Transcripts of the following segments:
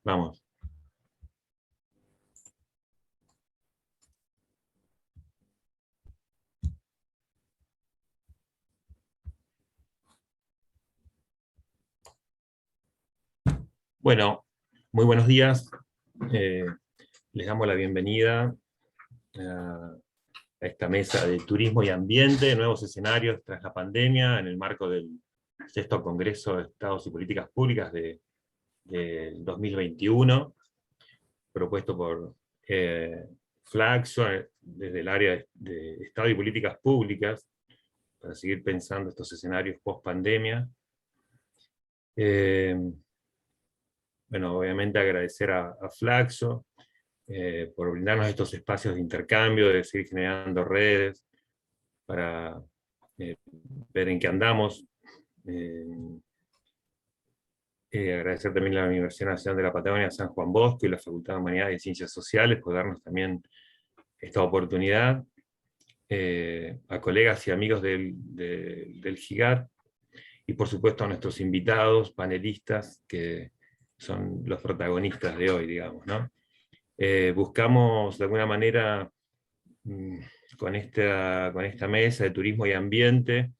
Vamos. Bueno, muy buenos días. Les damos la bienvenida a esta mesa de turismo y ambiente, nuevos escenarios tras la pandemia, en el marco del sexto Congreso de Estados y Políticas Públicas del 2021, propuesto por Flaxo desde el área de Estado y Políticas Públicas, para seguir pensando estos escenarios post-pandemia. Bueno, obviamente agradecer a Flaxo por brindarnos estos espacios de intercambio, de seguir generando redes, para ver en qué andamos. Agradecer también a la Universidad Nacional de la Patagonia San Juan Bosco y la Facultad de Humanidades y Ciencias Sociales por darnos también esta oportunidad. A colegas y amigos del GIGAT, y por supuesto a nuestros invitados, panelistas, que son los protagonistas de hoy, digamos, ¿no? Buscamos de alguna manera, con esta mesa de turismo y ambiente,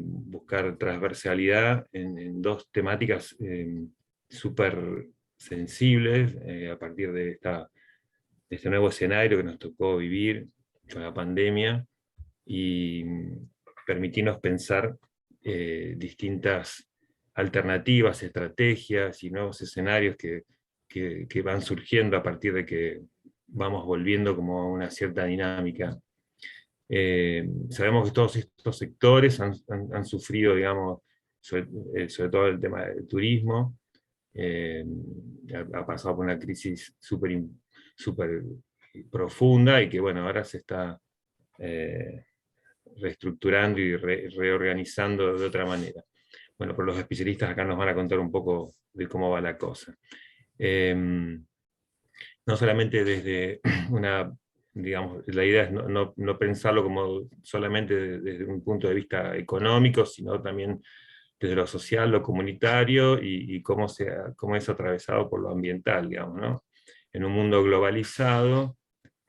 buscar transversalidad en dos temáticas súper sensibles, a partir de este nuevo escenario que nos tocó vivir con la pandemia, y permitirnos pensar distintas alternativas, estrategias y nuevos escenarios que van surgiendo a partir de que vamos volviendo como a una cierta dinámica. Sabemos que todos estos sectores han sufrido, digamos, sobre todo el tema del turismo, ha pasado por una crisis súper profunda, y que bueno, ahora se está reestructurando y reorganizando de otra manera. Bueno, pero los especialistas acá nos van a contar un poco de cómo va la cosa. No solamente desde una, digamos, la idea es no pensarlo como solamente desde un punto de vista económico, sino también desde lo social, lo comunitario, y cómo es atravesado por lo ambiental, digamos, ¿no? En un mundo globalizado,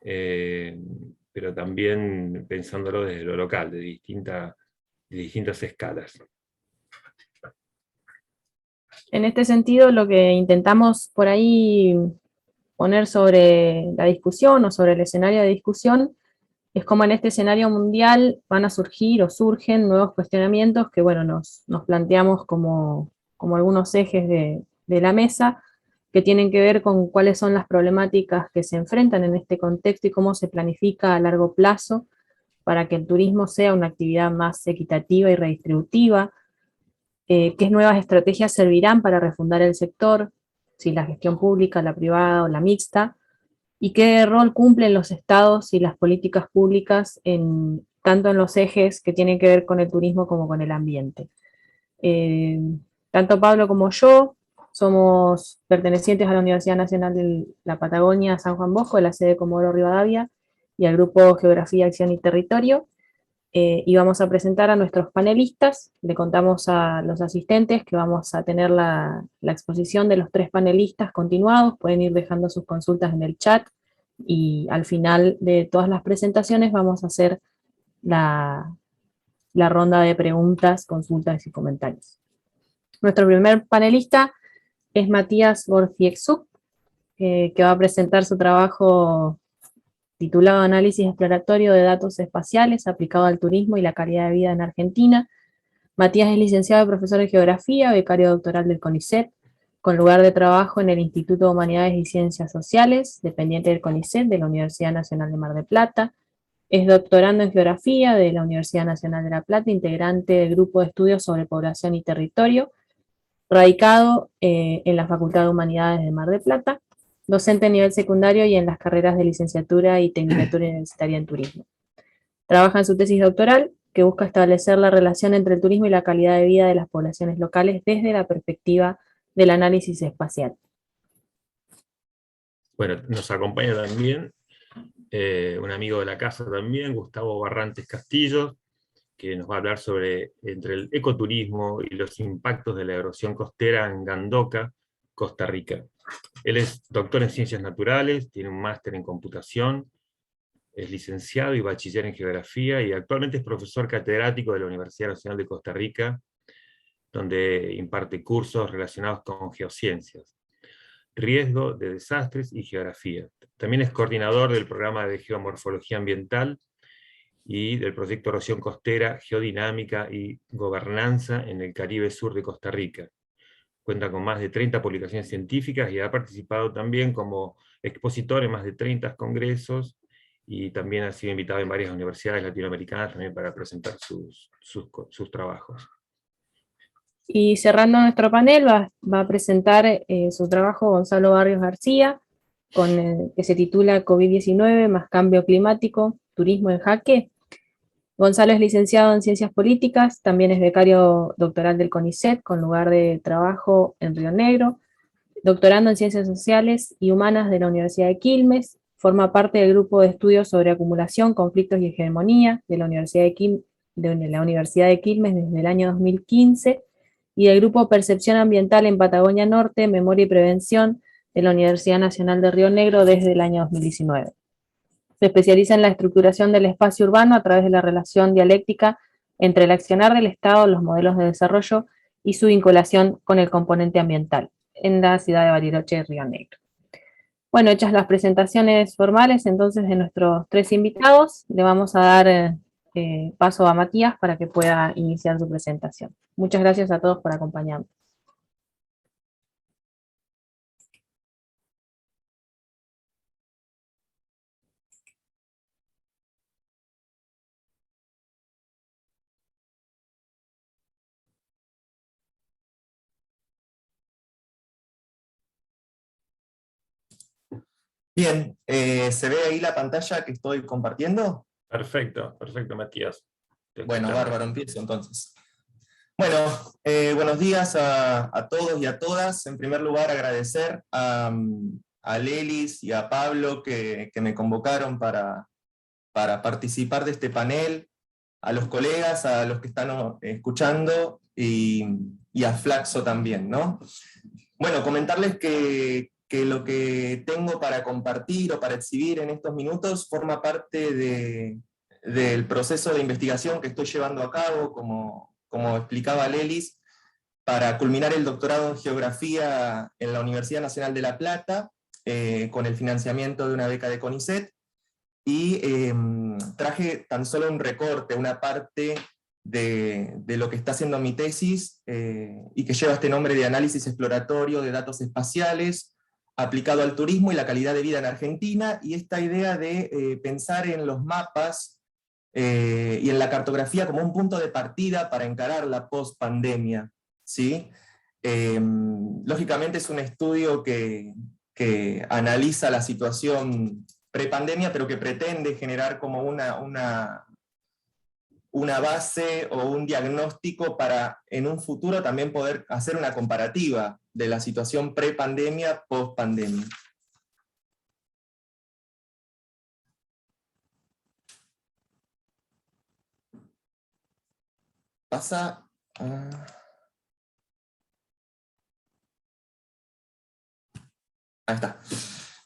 pero también pensándolo desde lo local, de distintas escalas. En este sentido, lo que intentamos por ahí poner sobre la discusión o sobre el escenario de discusión es cómo en este escenario mundial van a surgir o surgen nuevos cuestionamientos que, bueno, nos planteamos como algunos ejes de la mesa, que tienen que ver con cuáles son las problemáticas que se enfrentan en este contexto y cómo se planifica a largo plazo para que el turismo sea una actividad más equitativa y redistributiva, qué nuevas estrategias servirán para refundar el sector, si la gestión pública, la privada o la mixta, y qué rol cumplen los estados y las políticas públicas tanto en los ejes que tienen que ver con el turismo como con el ambiente. Tanto Pablo como yo somos pertenecientes a la Universidad Nacional de la Patagonia San Juan Bosco, de la sede de Comodoro Rivadavia, y al grupo Geografía, Acción y Territorio. Y vamos a presentar a nuestros panelistas. Le contamos a los asistentes que vamos a tener la exposición de los 3 panelistas continuados. Pueden ir dejando sus consultas en el chat, y al final de todas las presentaciones vamos a hacer la ronda de preguntas, consultas y comentarios. Nuestro primer panelista es Matías Gorfiexuk, que va a presentar su trabajo titulado Análisis exploratorio de datos espaciales aplicado al turismo y la calidad de vida en Argentina. Matías es licenciado y profesor de Geografía, becario doctoral del CONICET, con lugar de trabajo en el Instituto de Humanidades y Ciencias Sociales, dependiente del CONICET de la Universidad Nacional de Mar del Plata. Es doctorando en Geografía de la Universidad Nacional de La Plata, integrante del Grupo de Estudios sobre Población y Territorio, radicado en la Facultad de Humanidades de Mar del Plata, docente a nivel secundario y en las carreras de licenciatura y tecnicatura universitaria en turismo. Trabaja en su tesis doctoral, que busca establecer la relación entre el turismo y la calidad de vida de las poblaciones locales desde la perspectiva del análisis espacial. Bueno, nos acompaña también un amigo de la casa también, Gustavo Barrantes Castillo, que nos va a hablar sobre entre el ecoturismo y los impactos de la erosión costera en Gandoca, Costa Rica. Él es doctor en Ciencias Naturales, tiene un máster en Computación, es licenciado y bachiller en Geografía, y actualmente es profesor catedrático de la Universidad Nacional de Costa Rica, donde imparte cursos relacionados con geociencias, riesgo de desastres y geografía. También es coordinador del programa de Geomorfología Ambiental y del proyecto Erosión Costera, Geodinámica y Gobernanza en el Caribe Sur de Costa Rica. Cuenta con más de 30 publicaciones científicas y ha participado también como expositor en más de 30 congresos, y también ha sido invitado en varias universidades latinoamericanas también para presentar sus trabajos. Y cerrando nuestro panel, va a presentar su trabajo Gonzalo Barrios García, que se titula COVID-19 más cambio climático, turismo en jaque. Gonzalo es licenciado en Ciencias Políticas, también es becario doctoral del CONICET, con lugar de trabajo en Río Negro, doctorando en Ciencias Sociales y Humanas de la Universidad de Quilmes, forma parte del grupo de estudios sobre acumulación, conflictos y hegemonía de la Universidad de Quilmes desde el año 2015, y del grupo Percepción Ambiental en Patagonia Norte, Memoria y Prevención de la Universidad Nacional de Río Negro desde el año 2019. Se especializa en la estructuración del espacio urbano a través de la relación dialéctica entre el accionar del Estado, los modelos de desarrollo y su vinculación con el componente ambiental en la ciudad de Bariloche y Río Negro. Bueno, hechas las presentaciones formales entonces de nuestros tres invitados, le vamos a dar paso a Matías para que pueda iniciar su presentación. Muchas gracias a todos por acompañarnos. Bien, ¿se ve ahí la pantalla que estoy compartiendo? Perfecto, perfecto, Matías. Bueno, bárbaro, empiezo entonces. Bueno, buenos días a todos y a todas. En primer lugar, agradecer a Lelis y a Pablo que me convocaron para participar de este panel, a los colegas, a los que están escuchando, y a Flaxo también, ¿no? Bueno, comentarles que lo que tengo para compartir o para exhibir en estos minutos forma parte del proceso de investigación que estoy llevando a cabo, como explicaba Lelis, para culminar el doctorado en Geografía en la Universidad Nacional de La Plata, con el financiamiento de una beca de CONICET, y traje tan solo un recorte, una parte de lo que está haciendo mi tesis, y que lleva este nombre de Análisis Exploratorio de Datos Espaciales aplicado al turismo y la calidad de vida en Argentina, y esta idea de pensar en los mapas y en la cartografía como un punto de partida para encarar la post-pandemia, ¿sí? Lógicamente es un estudio que analiza la situación prepandemia, pero que pretende generar como una base o un diagnóstico para en un futuro también poder hacer una comparativa de la situación prepandemia, post-pandemia. Pasa... Ahí está.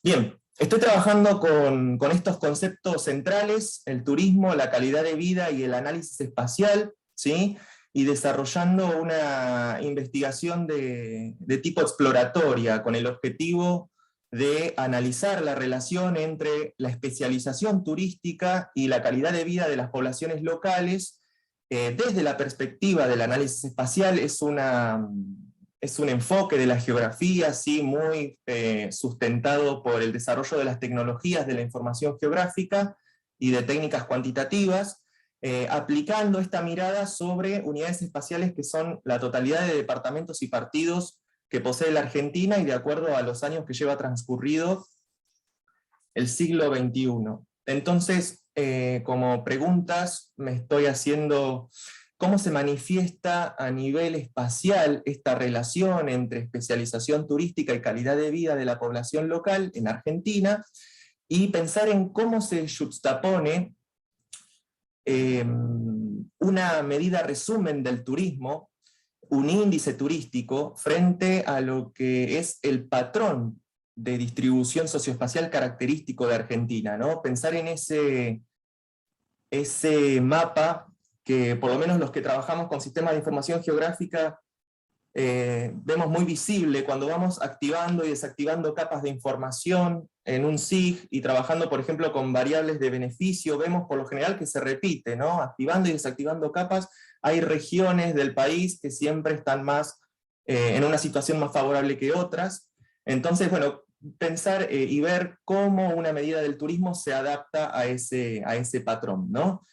Bien, estoy trabajando con estos conceptos centrales, el turismo, la calidad de vida y el análisis espacial, ¿sí? Y desarrollando una investigación de tipo exploratoria, con el objetivo de analizar la relación entre la especialización turística y la calidad de vida de las poblaciones locales, desde la perspectiva del análisis espacial. Es un enfoque de la geografía, sí, muy sustentado por el desarrollo de las tecnologías de la información geográfica y de técnicas cuantitativas, aplicando esta mirada sobre unidades espaciales que son la totalidad de departamentos y partidos que posee la Argentina, y de acuerdo a los años que lleva transcurrido el siglo XXI. Entonces, como preguntas me estoy haciendo: ¿cómo se manifiesta a nivel espacial esta relación entre especialización turística y calidad de vida de la población local en Argentina? Y pensar en cómo se juxtapone una medida resumen del turismo, un índice turístico frente a lo que es el patrón de distribución socioespacial característico de Argentina, ¿no? Pensar en ese mapa que por lo menos los que trabajamos con sistemas de información geográfica vemos muy visible cuando vamos activando y desactivando capas de información en un SIG y trabajando, por ejemplo, con variables de beneficio, vemos por lo general que se repite, ¿no? Activando y desactivando capas, hay regiones del país que siempre están más en una situación más favorable que otras. Entonces, bueno, pensar y ver cómo una medida del turismo se adapta a ese patrón, ¿no?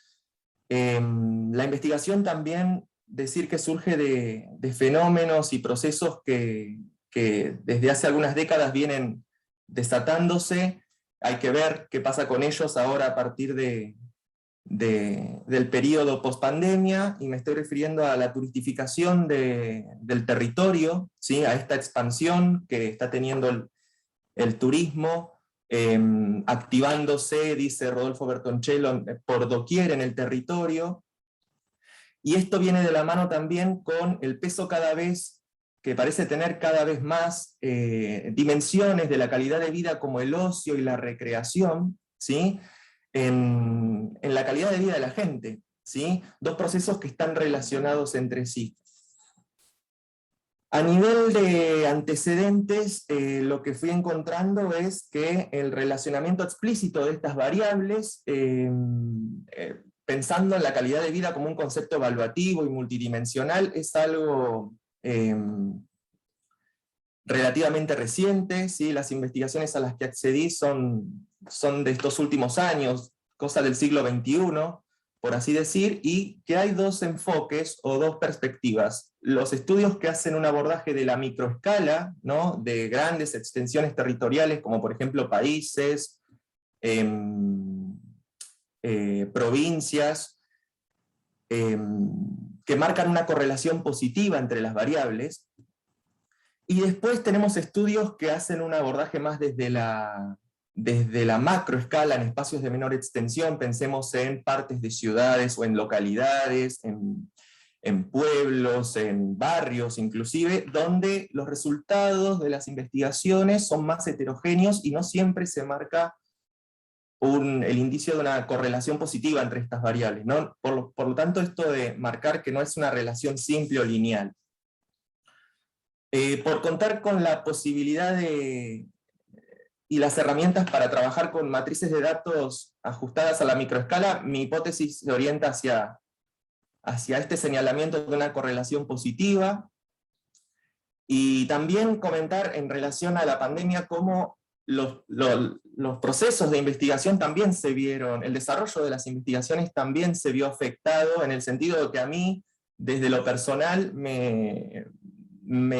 La investigación también, decir que surge de fenómenos y procesos que desde hace algunas décadas vienen desatándose, hay que ver qué pasa con ellos ahora a partir del periodo post-pandemia, y me estoy refiriendo a la turistificación del territorio, ¿sí? A esta expansión que está teniendo el turismo, activándose, dice Rodolfo Bertoncello, por doquier en el territorio, y esto viene de la mano también con el peso cada vez, que parece tener cada vez más dimensiones de la calidad de vida como el ocio y la recreación, ¿sí? En la calidad de vida de la gente, ¿sí? Dos procesos que están relacionados entre sí. A nivel de antecedentes, lo que fui encontrando es que el relacionamiento explícito de estas variables, pensando en la calidad de vida como un concepto evaluativo y multidimensional, es algo relativamente reciente, ¿sí? Las investigaciones a las que accedí son de estos últimos años, cosa del siglo XXI, por así decir, y que hay dos enfoques o dos perspectivas. Los estudios que hacen un abordaje de la microescala, ¿no? De grandes extensiones territoriales, como por ejemplo países, provincias, que marcan una correlación positiva entre las variables, y después tenemos estudios que hacen un abordaje más desde la macroescala, en espacios de menor extensión, pensemos en partes de ciudades o en localidades, en pueblos, en barrios inclusive, donde los resultados de las investigaciones son más heterogéneos y no siempre se marca el indicio de una correlación positiva entre estas variables, ¿no? Por lo tanto, esto de marcar que no es una relación simple o lineal. Por contar con la posibilidad y las herramientas para trabajar con matrices de datos ajustadas a la microescala, mi hipótesis se orienta hacia este señalamiento de una correlación positiva, y también comentar en relación a la pandemia cómo los procesos de investigación también se vieron, el desarrollo de las investigaciones también se vio afectado, en el sentido de que a mí, desde lo personal, me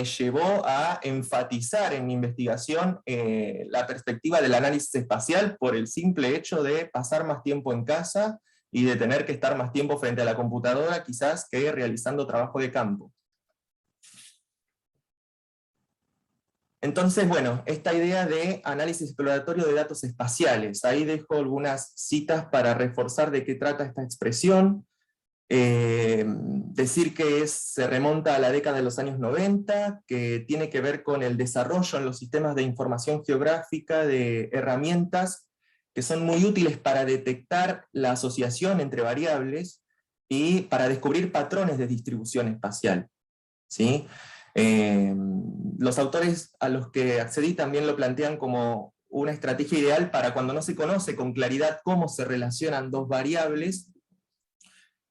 llevó a enfatizar en mi investigación la perspectiva del análisis espacial por el simple hecho de pasar más tiempo en casa y de tener que estar más tiempo frente a la computadora quizás que realizando trabajo de campo. Entonces, bueno, esta idea de análisis exploratorio de datos espaciales, ahí dejo algunas citas para reforzar de qué trata esta expresión. Decir que se remonta a la década de los años 90, que tiene que ver con el desarrollo en los sistemas de información geográfica de herramientas que son muy útiles para detectar la asociación entre variables y para descubrir patrones de distribución espacial, ¿sí? Los autores a los que accedí también lo plantean como una estrategia ideal para cuando no se conoce con claridad cómo se relacionan dos variables.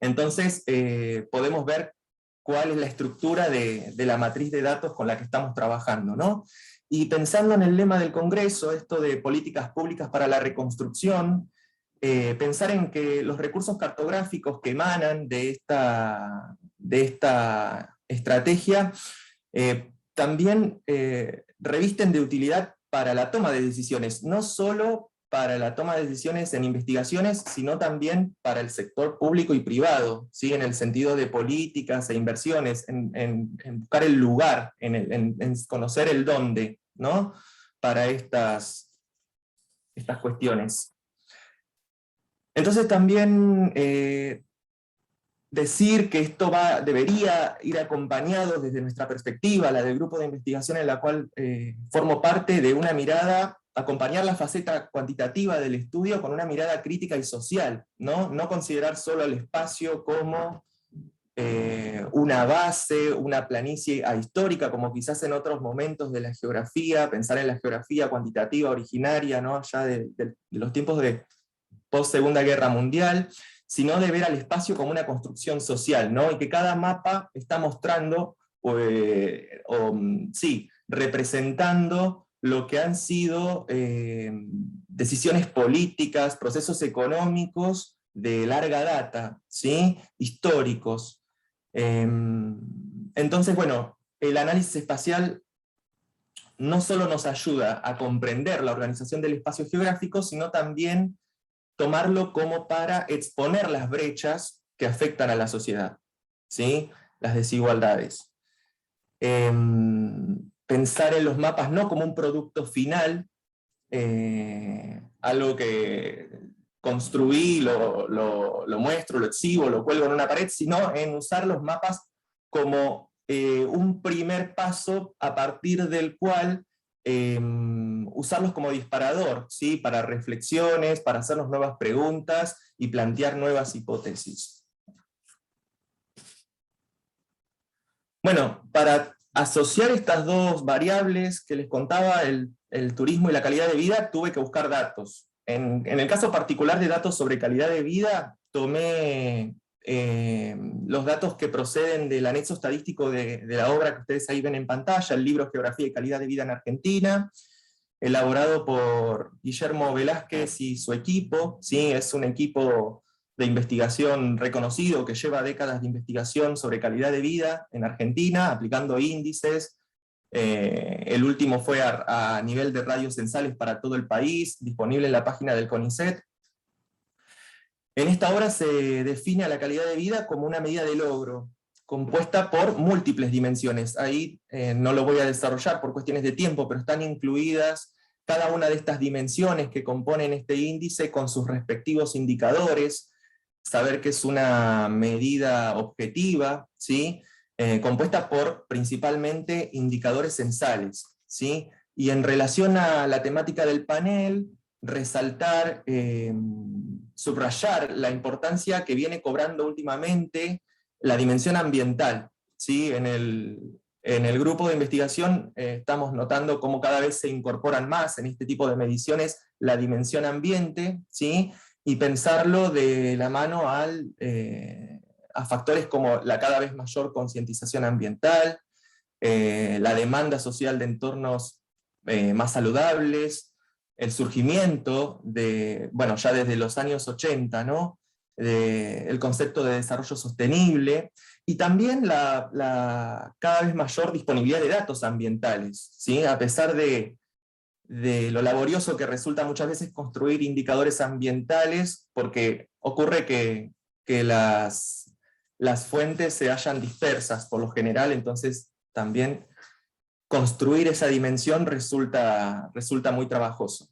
Entonces podemos ver cuál es la estructura de la matriz de datos con la que estamos trabajando, ¿no? Y pensando en el lema del Congreso, esto de políticas públicas para la reconstrucción, pensar en que los recursos cartográficos que emanan de esta estrategia también revisten de utilidad para la toma de decisiones, no solo para la toma de decisiones en investigaciones, sino también para el sector público y privado, ¿sí? En el sentido de políticas e inversiones, en buscar el lugar, en conocer el dónde, ¿no? Para estas cuestiones. Entonces también decir que esto debería ir acompañado desde nuestra perspectiva, la del grupo de investigación en la cual formo parte, de una mirada, acompañar la faceta cuantitativa del estudio con una mirada crítica y social, ¿no? No considerar solo el espacio como una base, una planicie ahistórica, como quizás en otros momentos de la geografía, pensar en la geografía cuantitativa originaria, ¿no? Ya de los tiempos de post-Segunda Guerra Mundial, sino de ver al espacio como una construcción social, ¿no? Y que cada mapa está mostrando, representando lo que han sido decisiones políticas, procesos económicos de larga data, ¿sí? Históricos. Entonces, bueno, el análisis espacial no solo nos ayuda a comprender la organización del espacio geográfico, sino también tomarlo como para exponer las brechas que afectan a la sociedad, ¿sí? Las desigualdades. Pensar en los mapas no como un producto final, algo que construí, lo muestro, lo exhibo, lo cuelgo en una pared, sino en usar los mapas como un primer paso a partir del cual usarlos como disparador, ¿sí? Para reflexiones, para hacernos nuevas preguntas y plantear nuevas hipótesis. Bueno, para asociar estas dos variables que les contaba, el turismo y la calidad de vida, tuve que buscar datos. En el caso particular de datos sobre calidad de vida, tomé los datos que proceden del anexo estadístico de la obra que ustedes ahí ven en pantalla, el libro Geografía y Calidad de Vida en Argentina, elaborado por Guillermo Velázquez y su equipo, ¿sí? Es un equipo de investigación reconocido que lleva décadas de investigación sobre calidad de vida en Argentina, aplicando índices. El último fue a nivel de radios censales para todo el país, disponible en la página del CONICET. En esta obra se define a la calidad de vida como una medida de logro, compuesta por múltiples dimensiones. Ahí no lo voy a desarrollar por cuestiones de tiempo, pero están incluidas cada una de estas dimensiones que componen este índice con sus respectivos indicadores, saber que es una medida objetiva, ¿sí? Compuesta por principalmente indicadores censales, ¿sí? Y en relación a la temática del panel, resaltar, subrayar la importancia que viene cobrando últimamente la dimensión ambiental, ¿sí? En el grupo de investigación estamos notando cómo cada vez se incorporan más en este tipo de mediciones la dimensión ambiente, ¿sí? Y pensarlo de la mano a factores como la cada vez mayor concientización ambiental, la demanda social de entornos más saludables, el surgimiento de, bueno, ya desde los años 80, ¿no? El concepto de desarrollo sostenible, y también la cada vez mayor disponibilidad de datos ambientales, ¿sí? A pesar de lo laborioso que resulta muchas veces construir indicadores ambientales, porque ocurre que las fuentes se hallan dispersas por lo general, entonces también construir esa dimensión resulta muy trabajoso.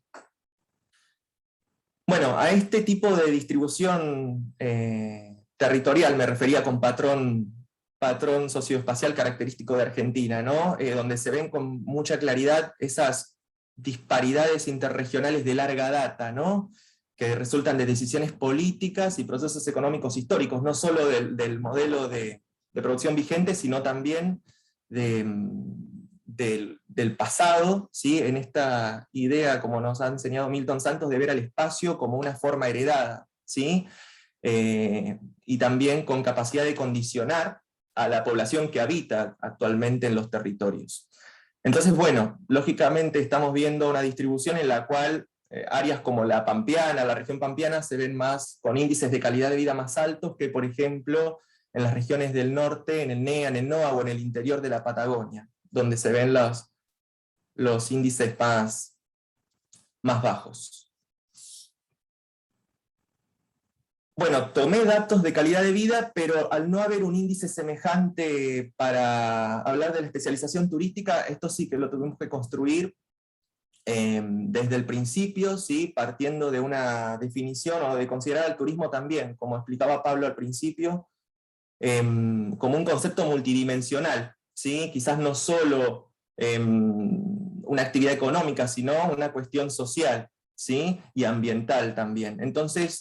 Bueno, a este tipo de distribución territorial me refería con patrón socioespacial característico de Argentina, ¿no? Donde se ven con mucha claridad esas disparidades interregionales de larga data, ¿no? Que resultan de decisiones políticas y procesos económicos históricos, no solo del modelo de producción vigente, sino también del pasado, ¿sí? En esta idea, como nos ha enseñado Milton Santos, de ver al espacio como una forma heredada, ¿sí? Y también con capacidad de condicionar a la población que habita actualmente en los territorios. Entonces, bueno, lógicamente estamos viendo una distribución en la cual áreas como la Pampeana, la región pampeana, se ven más con índices de calidad de vida más altos que, por ejemplo, en las regiones del norte, en el NEA, en el NOA o en el interior de la Patagonia, donde se ven los índices más bajos. Bueno, tomé datos de calidad de vida, pero al no haber un índice semejante para hablar de la especialización turística, esto sí que lo tuvimos que construir desde el principio, ¿sí? Partiendo de una definición o de considerar al turismo también, como explicaba Pablo al principio, como un concepto multidimensional, ¿sí? Quizás no solo una actividad económica, sino una cuestión social, ¿sí? Y ambiental también. Entonces,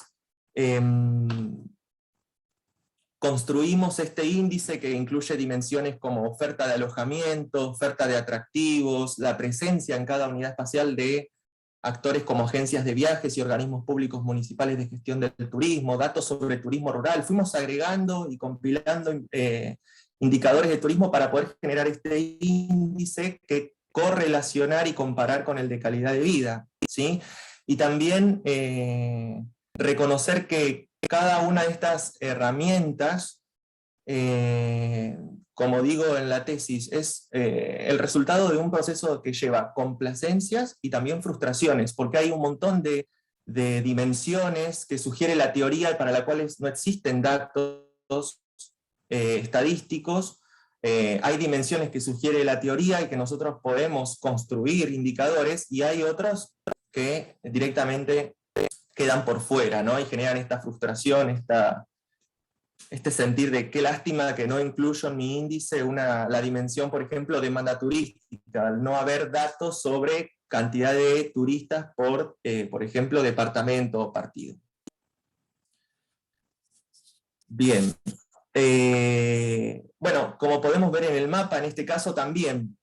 construimos este índice que incluye dimensiones como oferta de alojamiento, oferta de atractivos, la presencia en cada unidad espacial de actores como agencias de viajes y organismos públicos municipales de gestión del turismo, datos sobre turismo rural. Fuimos agregando y compilando indicadores de turismo para poder generar este índice que correlacionar y comparar con el de calidad de vida, ¿sí? Y también reconocer que cada una de estas herramientas, como digo en la tesis, es el resultado de un proceso que lleva complacencias y también frustraciones, porque hay un montón de dimensiones que sugiere la teoría para la cual no existen datos estadísticos. Hay dimensiones que sugiere la teoría y que nosotros podemos construir indicadores, y hay otros que directamente quedan por fuera, ¿no? Y generan esta frustración, este sentir de qué lástima que no incluyo en mi índice la dimensión, por ejemplo, demanda turística, al no haber datos sobre cantidad de turistas por ejemplo, departamento o partido. Bien. Bueno, como podemos ver en el mapa, en este caso también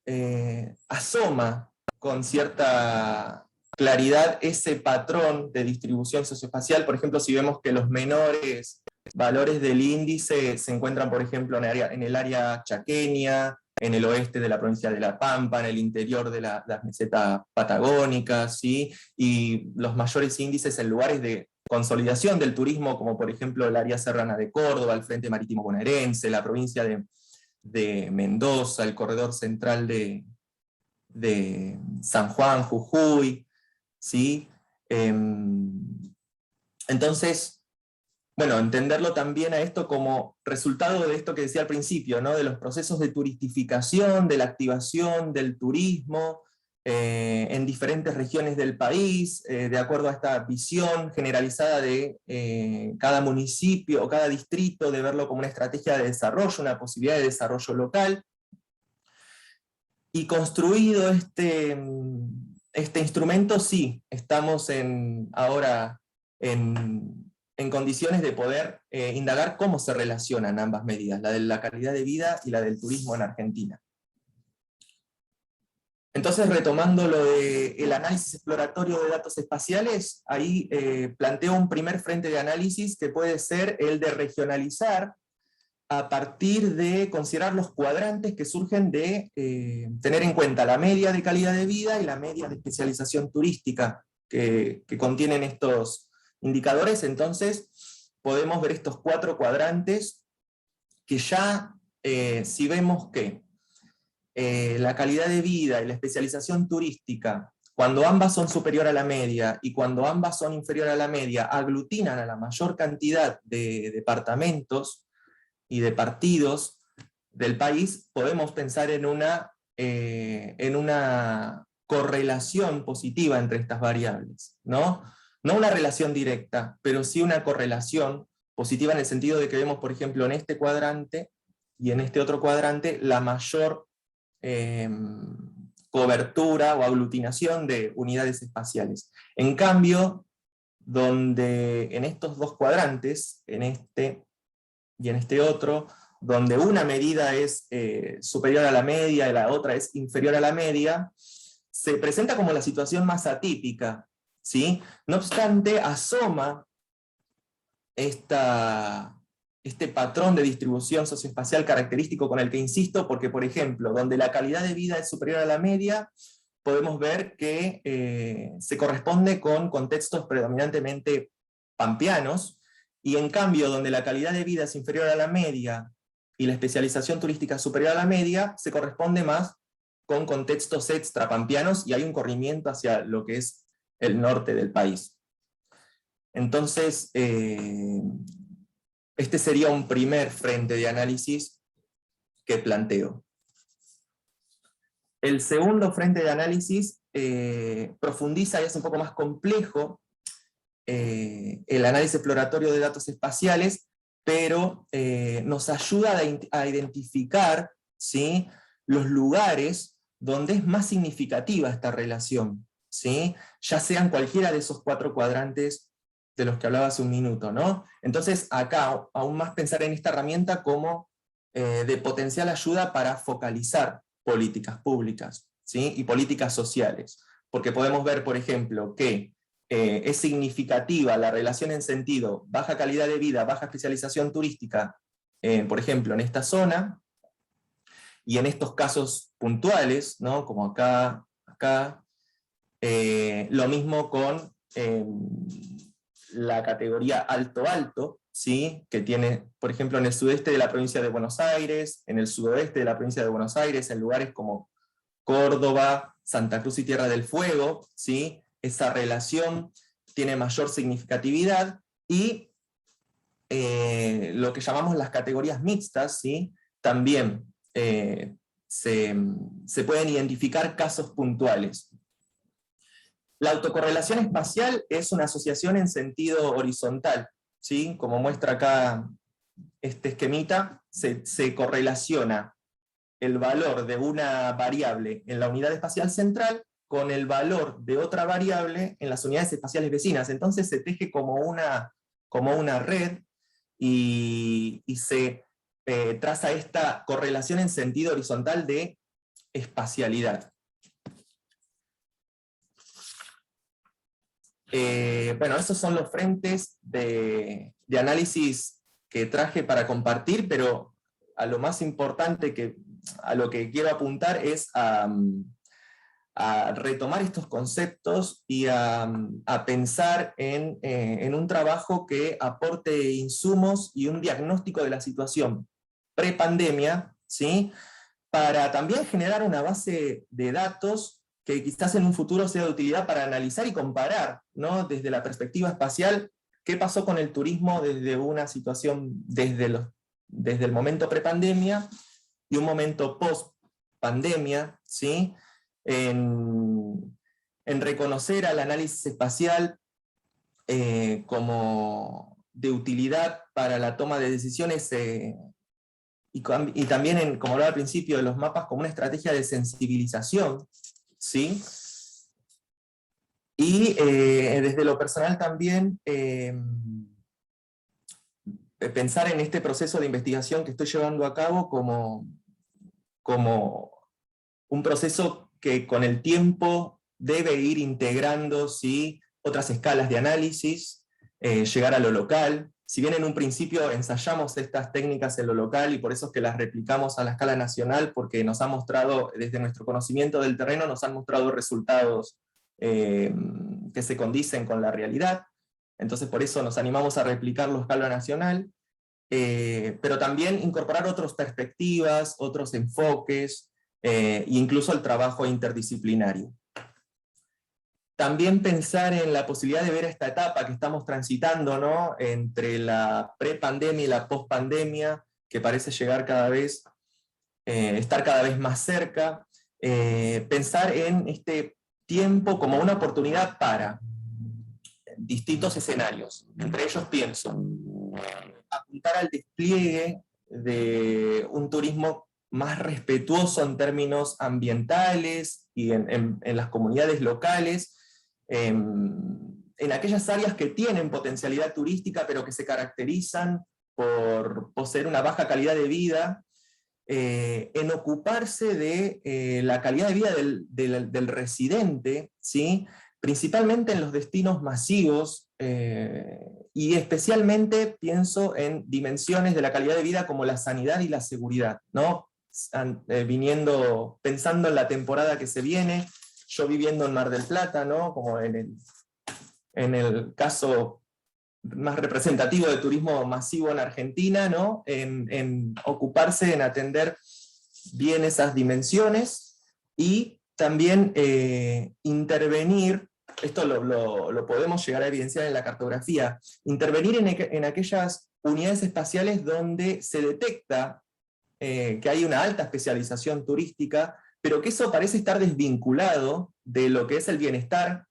asoma con cierta claridad ese patrón de distribución socioespacial. Por ejemplo, si vemos que los menores valores del índice se encuentran, por ejemplo, en el área chaqueña, en el oeste de la provincia de La Pampa, en el interior de las mesetas patagónicas, ¿sí? Y los mayores índices en lugares de consolidación del turismo, como por ejemplo el área serrana de Córdoba, el Frente Marítimo Bonaerense, la provincia de Mendoza, el corredor central de San Juan, Jujuy, ¿sí? Entonces, bueno, entenderlo también a esto como resultado de esto que decía al principio, ¿no? De los procesos de turistificación, de la activación del turismo, en diferentes regiones del país, de acuerdo a esta visión generalizada de cada municipio o cada distrito, de verlo como una estrategia de desarrollo, una posibilidad de desarrollo local. Y construido este instrumento, sí, estamos ahora en condiciones de poder indagar cómo se relacionan ambas medidas, la de la calidad de vida y la del turismo en Argentina. Entonces, retomando lo del análisis exploratorio de datos espaciales, ahí planteo un primer frente de análisis que puede ser el de regionalizar a partir de considerar los cuadrantes que surgen de tener en cuenta la media de calidad de vida y la media de especialización turística que contienen estos indicadores. Entonces, podemos ver estos 4 cuadrantes que ya, si vemos que la calidad de vida y la especialización turística, cuando ambas son superior a la media y cuando ambas son inferior a la media, aglutinan a la mayor cantidad de departamentos y de partidos del país, podemos pensar en una correlación positiva entre estas variables, ¿no? No una relación directa, pero sí una correlación positiva en el sentido de que vemos, por ejemplo, en este cuadrante y en este otro cuadrante, la mayor cobertura o aglutinación de unidades espaciales. En cambio, donde en estos 2 cuadrantes, en este y en este otro, donde una medida es superior a la media y la otra es inferior a la media, se presenta como la situación más atípica, ¿sí? No obstante, asoma este patrón de distribución socioespacial característico con el que insisto, porque, por ejemplo, donde la calidad de vida es superior a la media, podemos ver que se corresponde con contextos predominantemente pampeanos, y en cambio, donde la calidad de vida es inferior a la media y la especialización turística superior a la media, se corresponde más con contextos extrapampeanos, y hay un corrimiento hacia lo que es el norte del país. Entonces, este sería un primer frente de análisis que planteo. El segundo frente de análisis profundiza y es un poco más complejo el análisis exploratorio de datos espaciales, pero nos ayuda a identificar, ¿sí?, los lugares donde es más significativa esta relación, ¿sí?, ya sean cualquiera de esos 4 cuadrantes de los que hablaba hace un minuto, ¿no? Entonces acá, aún más pensar en esta herramienta como de potencial ayuda para focalizar políticas públicas, ¿sí?, y políticas sociales, porque podemos ver, por ejemplo, que es significativa la relación en sentido baja calidad de vida, baja especialización turística, por ejemplo, en esta zona, y en estos casos puntuales, ¿no?, como acá, lo mismo con la categoría alto-alto, ¿sí?, que tiene, por ejemplo, en el sudeste de la provincia de Buenos Aires, en el sudoeste de la provincia de Buenos Aires, en lugares como Córdoba, Santa Cruz y Tierra del Fuego, ¿sí?, esa relación tiene mayor significatividad, y lo que llamamos las categorías mixtas, ¿sí?, también se pueden identificar casos puntuales. La autocorrelación espacial es una asociación en sentido horizontal, ¿sí?, como muestra acá este esquemita, se correlaciona el valor de una variable en la unidad espacial central con el valor de otra variable en las unidades espaciales vecinas. Entonces se teje como una red, y se traza esta correlación en sentido horizontal de espacialidad. Bueno, esos son los frentes de análisis que traje para compartir, pero a lo más importante, a lo que quiero apuntar es a retomar estos conceptos y a pensar en un trabajo que aporte insumos y un diagnóstico de la situación prepandemia, ¿sí?, para también generar una base de datos que quizás en un futuro sea de utilidad para analizar y comparar, ¿no?, desde la perspectiva espacial, qué pasó con el turismo desde una situación, desde el momento prepandemia y un momento post-pandemia, ¿sí?, en reconocer al análisis espacial como de utilidad para la toma de decisiones, y también, como hablaba al principio, de los mapas como una estrategia de sensibilización, ¿sí? Y desde lo personal también, pensar en este proceso de investigación que estoy llevando a cabo como un proceso que con el tiempo debe ir integrando, ¿sí?, otras escalas de análisis, llegar a lo local. Si bien en un principio ensayamos estas técnicas en lo local, y por eso es que las replicamos a la escala nacional, porque nos ha mostrado, desde nuestro conocimiento del terreno, nos han mostrado resultados que se condicen con la realidad. Entonces por eso nos animamos a replicarlo a escala nacional, pero también incorporar otras perspectivas, otros enfoques, e incluso el trabajo interdisciplinario. También pensar en la posibilidad de ver esta etapa que estamos transitando, ¿no?, entre la prepandemia y la pospandemia, que parece llegar estar cada vez más cerca. Pensar en este tiempo como una oportunidad para distintos escenarios. Entre ellos pienso apuntar al despliegue de un turismo más respetuoso en términos ambientales y en las comunidades locales, en aquellas áreas que tienen potencialidad turística, pero que se caracterizan por poseer una baja calidad de vida, en ocuparse de la calidad de vida del residente, ¿sí?, principalmente en los destinos masivos, y especialmente pienso en dimensiones de la calidad de vida como la sanidad y la seguridad, ¿no? Pensando en la temporada que se viene, yo viviendo en Mar del Plata, ¿no?, como en el caso más representativo de turismo masivo en Argentina, ¿no?, en ocuparse, en atender bien esas dimensiones, y también intervenir, esto lo podemos llegar a evidenciar en la cartografía, intervenir en aquellas unidades espaciales donde se detecta que hay una alta especialización turística, pero que eso parece estar desvinculado de lo que es el bienestar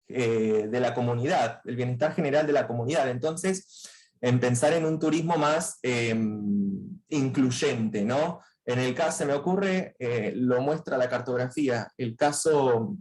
de la comunidad, el bienestar general de la comunidad. Entonces, en pensar en un turismo más incluyente, ¿no? En el caso, se me ocurre, lo muestra la cartografía, el caso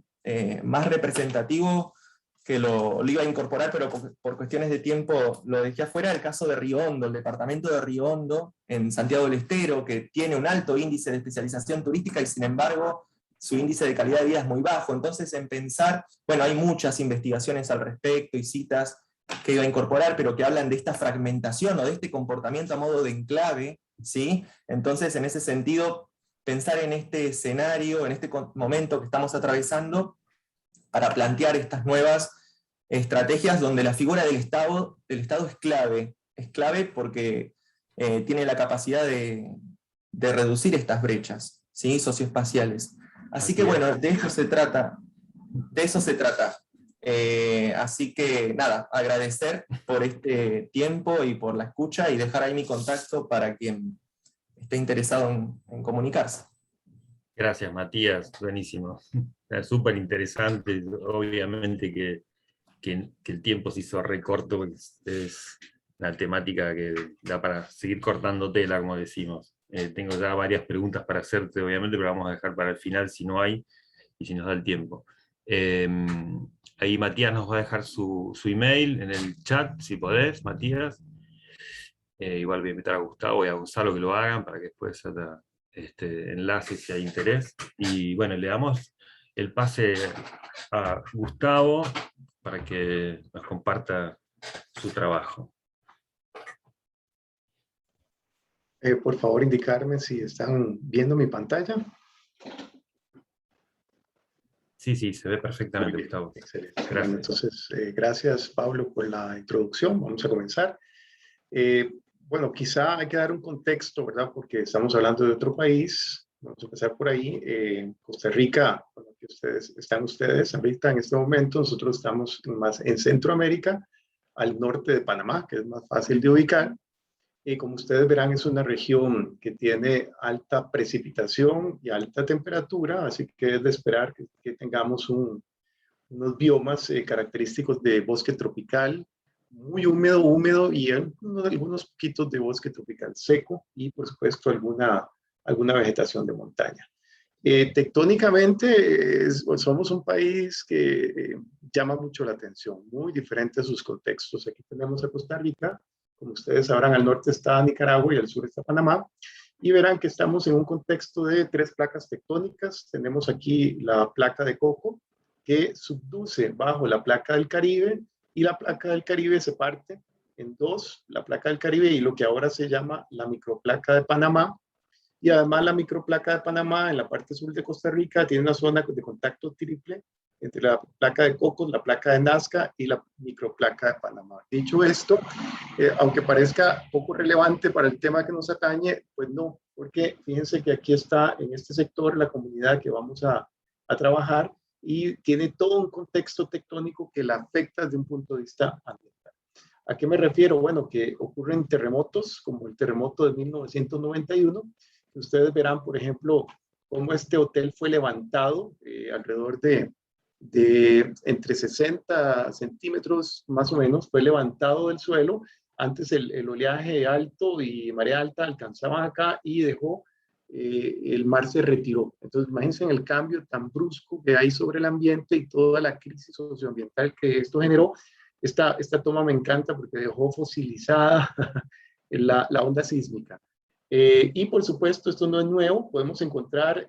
más representativo, que lo iba a incorporar, pero por cuestiones de tiempo lo dejé afuera, el caso de Río Hondo, el departamento de Río Hondo, en Santiago del Estero, que tiene un alto índice de especialización turística y sin embargo su índice de calidad de vida es muy bajo. Entonces, en pensar, bueno, hay muchas investigaciones al respecto y citas que iba a incorporar, pero que hablan de esta fragmentación o de este comportamiento a modo de enclave, ¿sí? Entonces, en ese sentido, pensar en este escenario, en este momento que estamos atravesando, para plantear estas nuevas estrategias donde la figura del Estado es clave porque tiene la capacidad de reducir estas brechas, ¿sí? Socioespaciales. Así que bueno, de eso se trata. Así que nada, agradecer por este tiempo y por la escucha y dejar ahí mi contacto para quien esté interesado en comunicarse. Gracias, Matías, buenísimo. Es súper interesante, obviamente que el tiempo se hizo recorto, porque es una temática que da para seguir cortando tela, como decimos. Tengo ya varias preguntas para hacerte, obviamente, pero vamos a dejar para el final si no hay, y si nos da el tiempo. Ahí Matías nos va a dejar su email en el chat, si podés, Matías. Igual voy a invitar a Gustavo y a Gonzalo que lo hagan, para que después haya enlace si hay interés. Y bueno, le damos el pase a Gustavo para que nos comparta su trabajo. Por favor, indicarme si están viendo mi pantalla. Sí, se ve perfectamente, Gustavo. Excelente. Gracias. Bueno, entonces, gracias, Pablo, por la introducción. Vamos a comenzar. Bueno, quizá hay que dar un contexto, ¿verdad? Porque estamos hablando de otro país. Vamos a empezar por ahí. Costa Rica, bueno, que están ustedes ahorita en este momento. Nosotros estamos más en Centroamérica, al norte de Panamá, que es más fácil de ubicar. Y como ustedes verán, es una región que tiene alta precipitación y alta temperatura, así que es de esperar que tengamos unos biomas característicos de bosque tropical, muy húmedo y algunos poquitos de bosque tropical seco y por supuesto alguna vegetación de montaña. Tectónicamente somos un país que llama mucho la atención, muy diferente a sus contextos. Aquí tenemos a Costa Rica, como ustedes sabrán, al norte está Nicaragua y al sur está Panamá, y verán que estamos en un contexto de 3 placas tectónicas. Tenemos aquí la placa de Coco, que subduce bajo la placa del Caribe, y la placa del Caribe se parte en 2, la placa del Caribe y lo que ahora se llama la microplaca de Panamá. Y además la microplaca de Panamá en la parte sur de Costa Rica tiene una zona de contacto triple entre la placa de Cocos, la placa de Nazca y la microplaca de Panamá. Dicho esto, aunque parezca poco relevante para el tema que nos atañe, pues no, porque fíjense que aquí está en este sector la comunidad que vamos a trabajar y tiene todo un contexto tectónico que la afecta desde un punto de vista ambiental. ¿A qué me refiero? Bueno, que ocurren terremotos como el terremoto de 1991. Ustedes verán, por ejemplo, cómo este hotel fue levantado alrededor de entre 60 centímetros más o menos, fue levantado del suelo. Antes el oleaje alto y marea alta alcanzaban acá y dejó, el mar se retiró. Entonces imagínense en el cambio tan brusco que hay sobre el ambiente y toda la crisis socioambiental que esto generó. Esta toma me encanta porque dejó fosilizada la onda sísmica. Y por supuesto, esto no es nuevo, podemos encontrar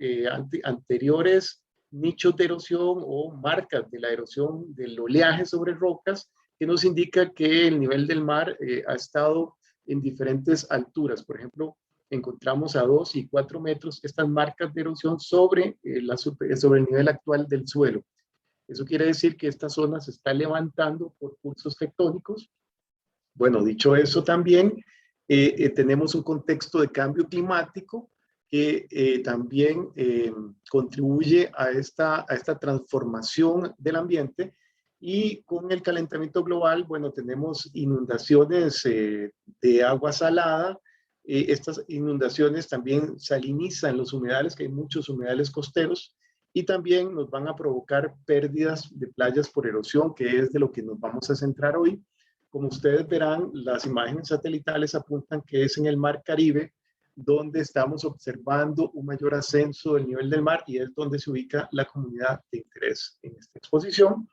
anteriores nichos de erosión o marcas de la erosión del oleaje sobre rocas que nos indica que el nivel del mar ha estado en diferentes alturas. Por ejemplo, encontramos a 2 y 4 metros estas marcas de erosión sobre el nivel actual del suelo. Eso quiere decir que esta zona se está levantando por pulsos tectónicos. Bueno, dicho eso también, tenemos un contexto de cambio climático que también contribuye a esta transformación del ambiente, y con el calentamiento global, bueno, tenemos inundaciones de agua salada. Estas inundaciones también salinizan los humedales, que hay muchos humedales costeros, y también nos van a provocar pérdidas de playas por erosión, que es de lo que nos vamos a centrar hoy. Como ustedes verán, las imágenes satelitales apuntan que es en el Mar Caribe donde estamos observando un mayor ascenso del nivel del mar y es donde se ubica la comunidad de interés en esta exposición.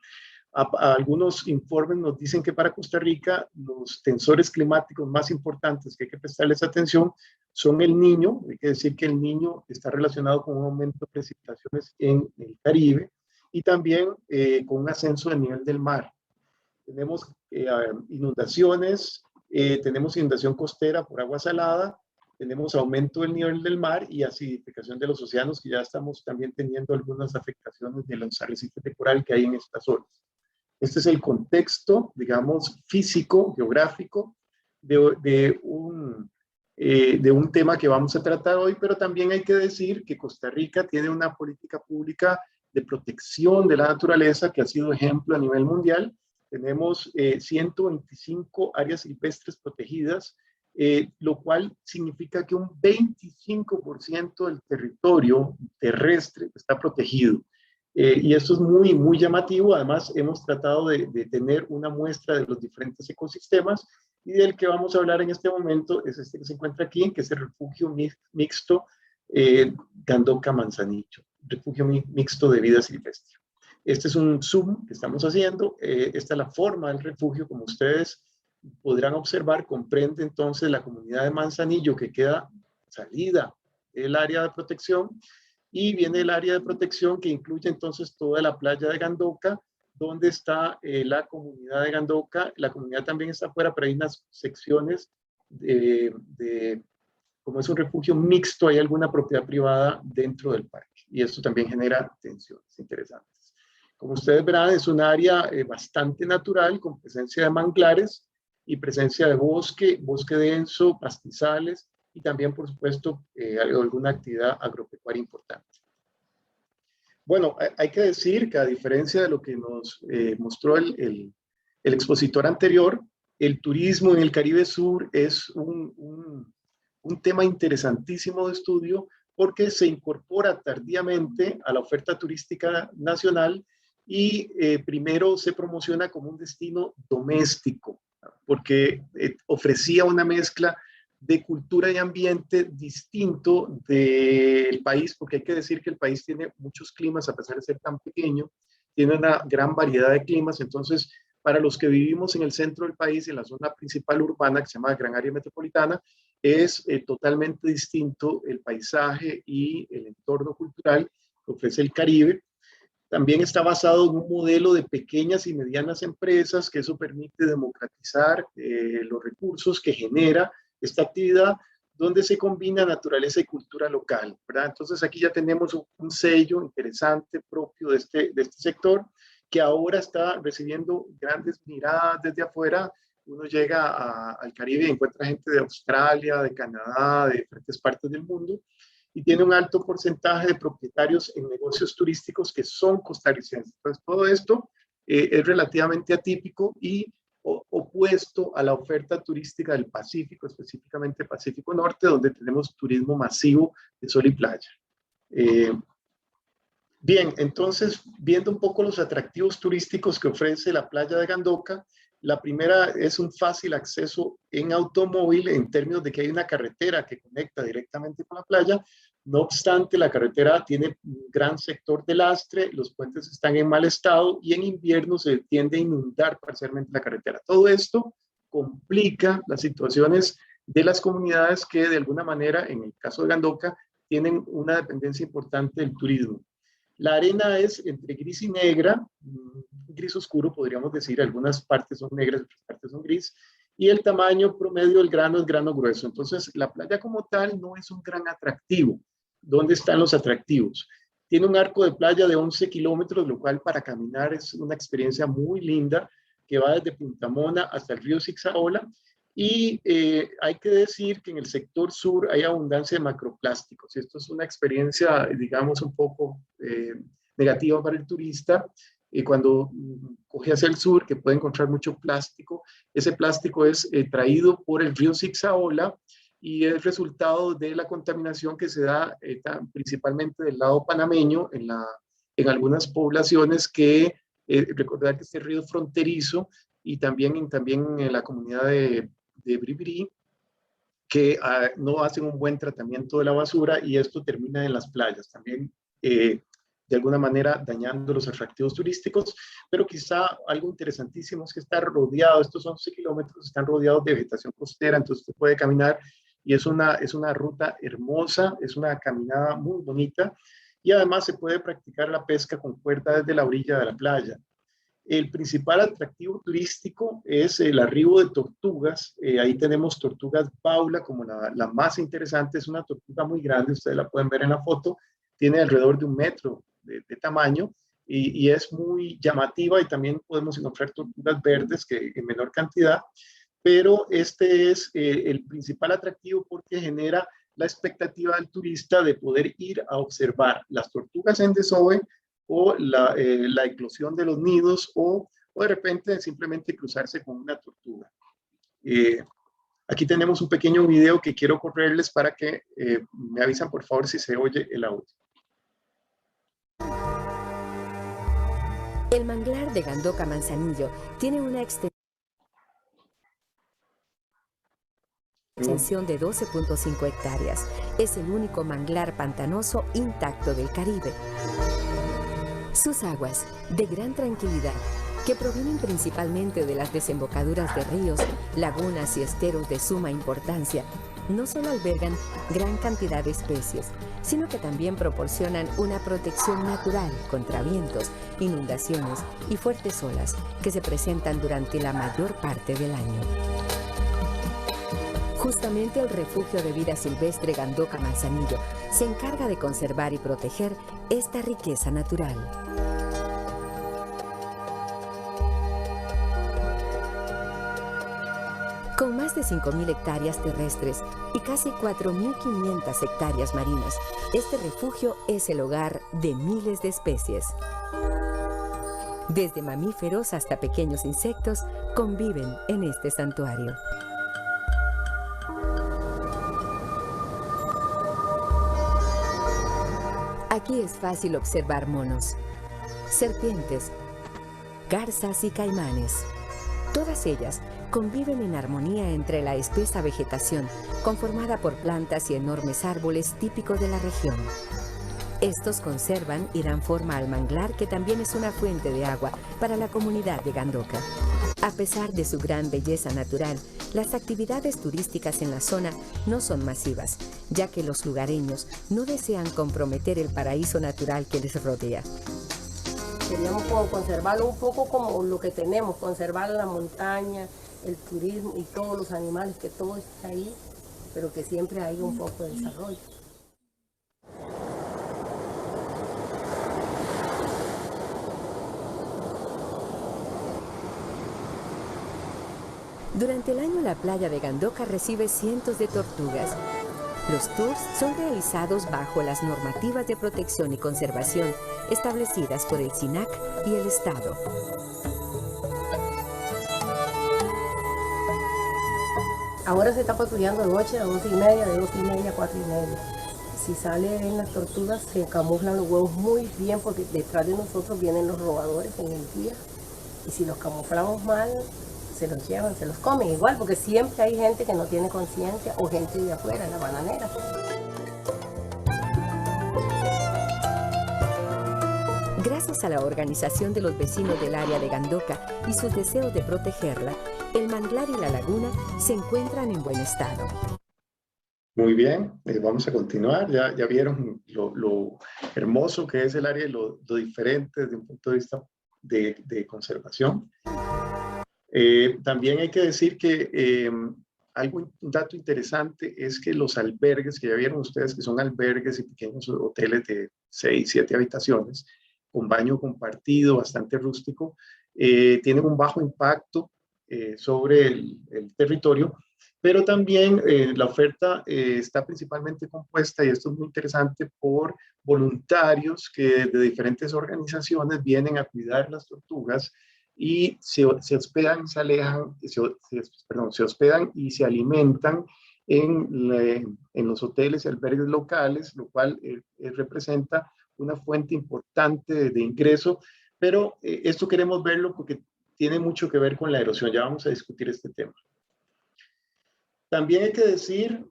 Algunos informes nos dicen que para Costa Rica los tensores climáticos más importantes que hay que prestarles atención son el Niño. Hay que decir que el Niño está relacionado con un aumento de precipitaciones en el Caribe y también con un ascenso del nivel del mar. Tenemos inundaciones, tenemos inundación costera por agua salada, tenemos aumento del nivel del mar y acidificación de los océanos, que ya estamos también teniendo algunas afectaciones de los arrecifes de coral que hay en estas zonas. Este es el contexto, digamos, físico, geográfico, de un tema que vamos a tratar hoy, pero también hay que decir que Costa Rica tiene una política pública de protección de la naturaleza que ha sido ejemplo a nivel mundial. Tenemos 125 áreas silvestres protegidas, lo cual significa que un 25% del territorio terrestre está protegido. Y esto es muy, muy llamativo. Además, hemos tratado de tener una muestra de los diferentes ecosistemas y del que vamos a hablar en este momento es este que se encuentra aquí, que es el refugio mixto Gandoca Manzanillo, refugio mixto de vida silvestre. Este es un zoom que estamos haciendo. Esta es la forma del refugio, como ustedes podrán observar, comprende entonces la comunidad de Manzanillo que queda salida del área de protección y viene el área de protección que incluye entonces toda la playa de Gandoca, donde está la comunidad de Gandoca. La comunidad también está afuera, pero hay unas secciones como es un refugio mixto, hay alguna propiedad privada dentro del parque y esto también genera tensiones interesantes. Como ustedes verán, es un área bastante natural con presencia de manglares y presencia de bosque denso, pastizales y también, por supuesto, alguna actividad agropecuaria importante. Bueno, hay que decir que a diferencia de lo que nos mostró el expositor anterior, el turismo en el Caribe Sur es un tema interesantísimo de estudio porque se incorpora tardíamente a la oferta turística nacional y primero se promociona como un destino doméstico, porque ofrecía una mezcla de cultura y ambiente distinto del país, porque hay que decir que el país tiene muchos climas, a pesar de ser tan pequeño, tiene una gran variedad de climas. Entonces, para los que vivimos en el centro del país, en la zona principal urbana, que se llama Gran Área Metropolitana, es totalmente distinto el paisaje y el entorno cultural que ofrece el Caribe. También está basado en un modelo de pequeñas y medianas empresas, que eso permite democratizar los recursos que genera esta actividad, donde se combina naturaleza y cultura local, ¿verdad? Entonces aquí ya tenemos un sello interesante propio de este sector, que ahora está recibiendo grandes miradas desde afuera. Uno llega al Caribe y encuentra gente de Australia, de Canadá, de diferentes partes del mundo, y tiene un alto porcentaje de propietarios en negocios turísticos que son costarricenses. Entonces, todo esto es relativamente atípico y opuesto a la oferta turística del Pacífico, específicamente Pacífico Norte, donde tenemos turismo masivo de sol y playa. Bien, entonces, viendo un poco los atractivos turísticos que ofrece la playa de Gandoca, la primera es un fácil acceso en automóvil en términos de que hay una carretera que conecta directamente con la playa. No obstante, la carretera tiene un gran sector de lastre, los puentes están en mal estado y en invierno se tiende a inundar parcialmente la carretera. Todo esto complica las situaciones de las comunidades que de alguna manera, en el caso de Gandoca, tienen una dependencia importante del turismo. La arena es entre gris y negra, gris oscuro podríamos decir, algunas partes son negras, otras partes son gris, y el tamaño promedio del grano es grano grueso. Entonces, la playa como tal no es un gran atractivo. ¿Dónde están los atractivos? Tiene un arco de playa de 11 kilómetros, lo cual para caminar es una experiencia muy linda, que va desde Punta Mona hasta el río Zixaola. Y hay que decir que en el sector sur hay abundancia de macroplásticos. Y esto es una experiencia, digamos, un poco negativa para el turista. Cuando coge hacia el sur, que puede encontrar mucho plástico, ese plástico es traído por el río Zixaola y es resultado de la contaminación que se da principalmente del lado panameño en algunas poblaciones que recordar que este río fronterizo y también en la comunidad de Bribri, que no hacen un buen tratamiento de la basura y esto termina en las playas también, de alguna manera dañando los atractivos turísticos, pero quizá algo interesantísimo es que está rodeado, estos 11 kilómetros están rodeados de vegetación costera, entonces usted puede caminar y es una ruta hermosa, es una caminada muy bonita y además se puede practicar la pesca con cuerda desde la orilla de la playa. El principal atractivo turístico es el arribo de tortugas. Ahí tenemos tortugas Paula como la más interesante. Es una tortuga muy grande, ustedes la pueden ver en la foto. Tiene alrededor de 1 metro de tamaño y es muy llamativa y también podemos encontrar tortugas verdes que en menor cantidad. Pero este es el principal atractivo porque genera la expectativa del turista de poder ir a observar las tortugas en desove o la eclosión de los nidos o de repente simplemente cruzarse con una tortuga. Aquí tenemos un pequeño video que quiero correrles para que me avisan por favor si se oye el audio. El manglar de Gandoca Manzanillo tiene una extensión de 12.5 hectáreas. Es el único manglar pantanoso intacto del Caribe. Sus aguas, de gran tranquilidad, que provienen principalmente de las desembocaduras de ríos, lagunas y esteros de suma importancia, no solo albergan gran cantidad de especies, sino que también proporcionan una protección natural contra vientos, inundaciones y fuertes olas que se presentan durante la mayor parte del año. Justamente el refugio de vida silvestre Gandoca Manzanillo se encarga de conservar y proteger esta riqueza natural. Con más de 5.000 hectáreas terrestres y casi 4.500 hectáreas marinas, este refugio es el hogar de miles de especies. Desde mamíferos hasta pequeños insectos conviven en este santuario. Aquí es fácil observar monos, serpientes, garzas y caimanes. Todas ellas conviven en armonía entre la espesa vegetación conformada por plantas y enormes árboles típicos de la región. Estos conservan y dan forma al manglar, que también es una fuente de agua para la comunidad de Gandoca. A pesar de su gran belleza natural, las actividades turísticas en la zona no son masivas, ya que los lugareños no desean comprometer el paraíso natural que les rodea. Queríamos conservarlo un poco como lo que tenemos, conservar la montaña, el turismo y todos los animales, que todo está ahí, pero que siempre hay un poco de desarrollo. Durante el año la playa de Gandoca recibe cientos de tortugas. Los tours son realizados bajo las normativas de protección y conservación establecidas por el SINAC y el Estado. Ahora se está patrullando de noche a 2:30, de 2:30 a 4:30. Si salen las tortugas, se camuflan los huevos muy bien porque detrás de nosotros vienen los robadores en el día. Y si los camuflamos mal, se los llevan, se los comen igual, porque siempre hay gente que no tiene conciencia o gente de afuera, en la bananera. Gracias a la organización de los vecinos del área de Gandoca y sus deseos de protegerla, el manglar y la laguna se encuentran en buen estado. Muy bien, vamos a continuar. Ya vieron lo hermoso que es el área y lo diferente desde un punto de vista de conservación. También hay que decir que un dato interesante es que los albergues, que ya vieron ustedes que son albergues y pequeños hoteles de 6, 7 habitaciones, con baño compartido, bastante rústico, tienen un bajo impacto sobre el territorio, pero también la oferta está principalmente compuesta, y esto es muy interesante, por voluntarios que de diferentes organizaciones vienen a cuidar las tortugas y se hospedan, se hospedan y se alimentan en los hoteles y albergues locales, lo cual representa una fuente importante de ingreso, pero esto queremos verlo porque tiene mucho que ver con la erosión. Ya vamos a discutir este tema. También hay que decir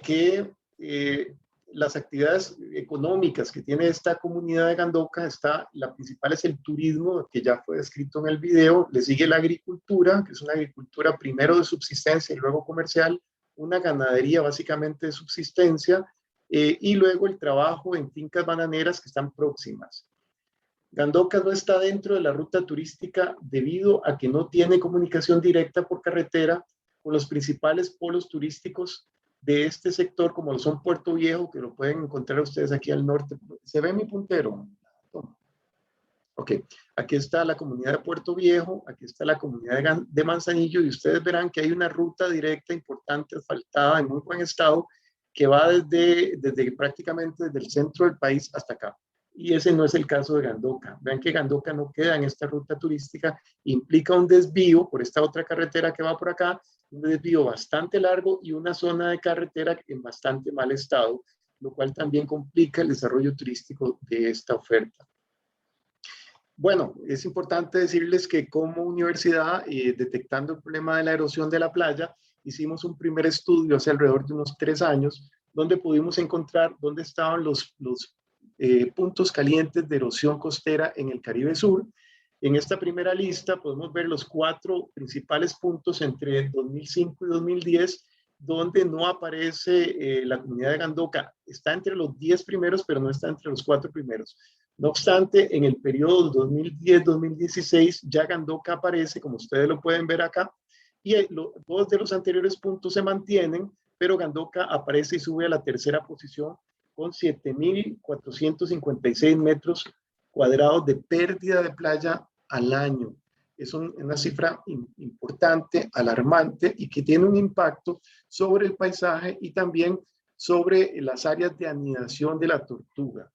que las actividades económicas que tiene esta comunidad de Gandoca, la principal es el turismo, que ya fue descrito en el video, le sigue la agricultura, que es una agricultura primero de subsistencia y luego comercial, una ganadería básicamente de subsistencia, y luego el trabajo en fincas bananeras que están próximas. Gandoca no está dentro de la ruta turística debido a que no tiene comunicación directa por carretera con los principales polos turísticos de este sector, como lo son Puerto Viejo, que lo pueden encontrar ustedes aquí al norte. ¿Se ve mi puntero? Ok, aquí está la comunidad de Puerto Viejo, aquí está la comunidad de Manzanillo, y ustedes verán que hay una ruta directa importante, asfaltada, en muy buen estado, que va desde prácticamente desde el centro del país hasta acá. Y ese no es el caso de Gandoca. Vean que Gandoca no queda en esta ruta turística, implica un desvío por esta otra carretera que va por acá, un desvío bastante largo y una zona de carretera en bastante mal estado, lo cual también complica el desarrollo turístico de esta oferta. Bueno, es importante decirles que como universidad, detectando el problema de la erosión de la playa, hicimos un primer estudio hace alrededor de unos 3 años, donde pudimos encontrar dónde estaban los puntos calientes de erosión costera en el Caribe Sur. En esta primera lista podemos ver los 4 principales puntos entre 2005 y 2010, donde no aparece la comunidad de Gandoca. Está entre los 10 primeros, pero no está entre los 4 primeros. No obstante, en el periodo 2010-2016 ya Gandoca aparece, como ustedes lo pueden ver acá, y 2 de los anteriores puntos se mantienen, pero Gandoca aparece y sube a la tercera posición con 7.456 metros cuadrados de pérdida de playa al año. Es una cifra importante, alarmante, y que tiene un impacto sobre el paisaje y también sobre las áreas de anidación de la tortuga.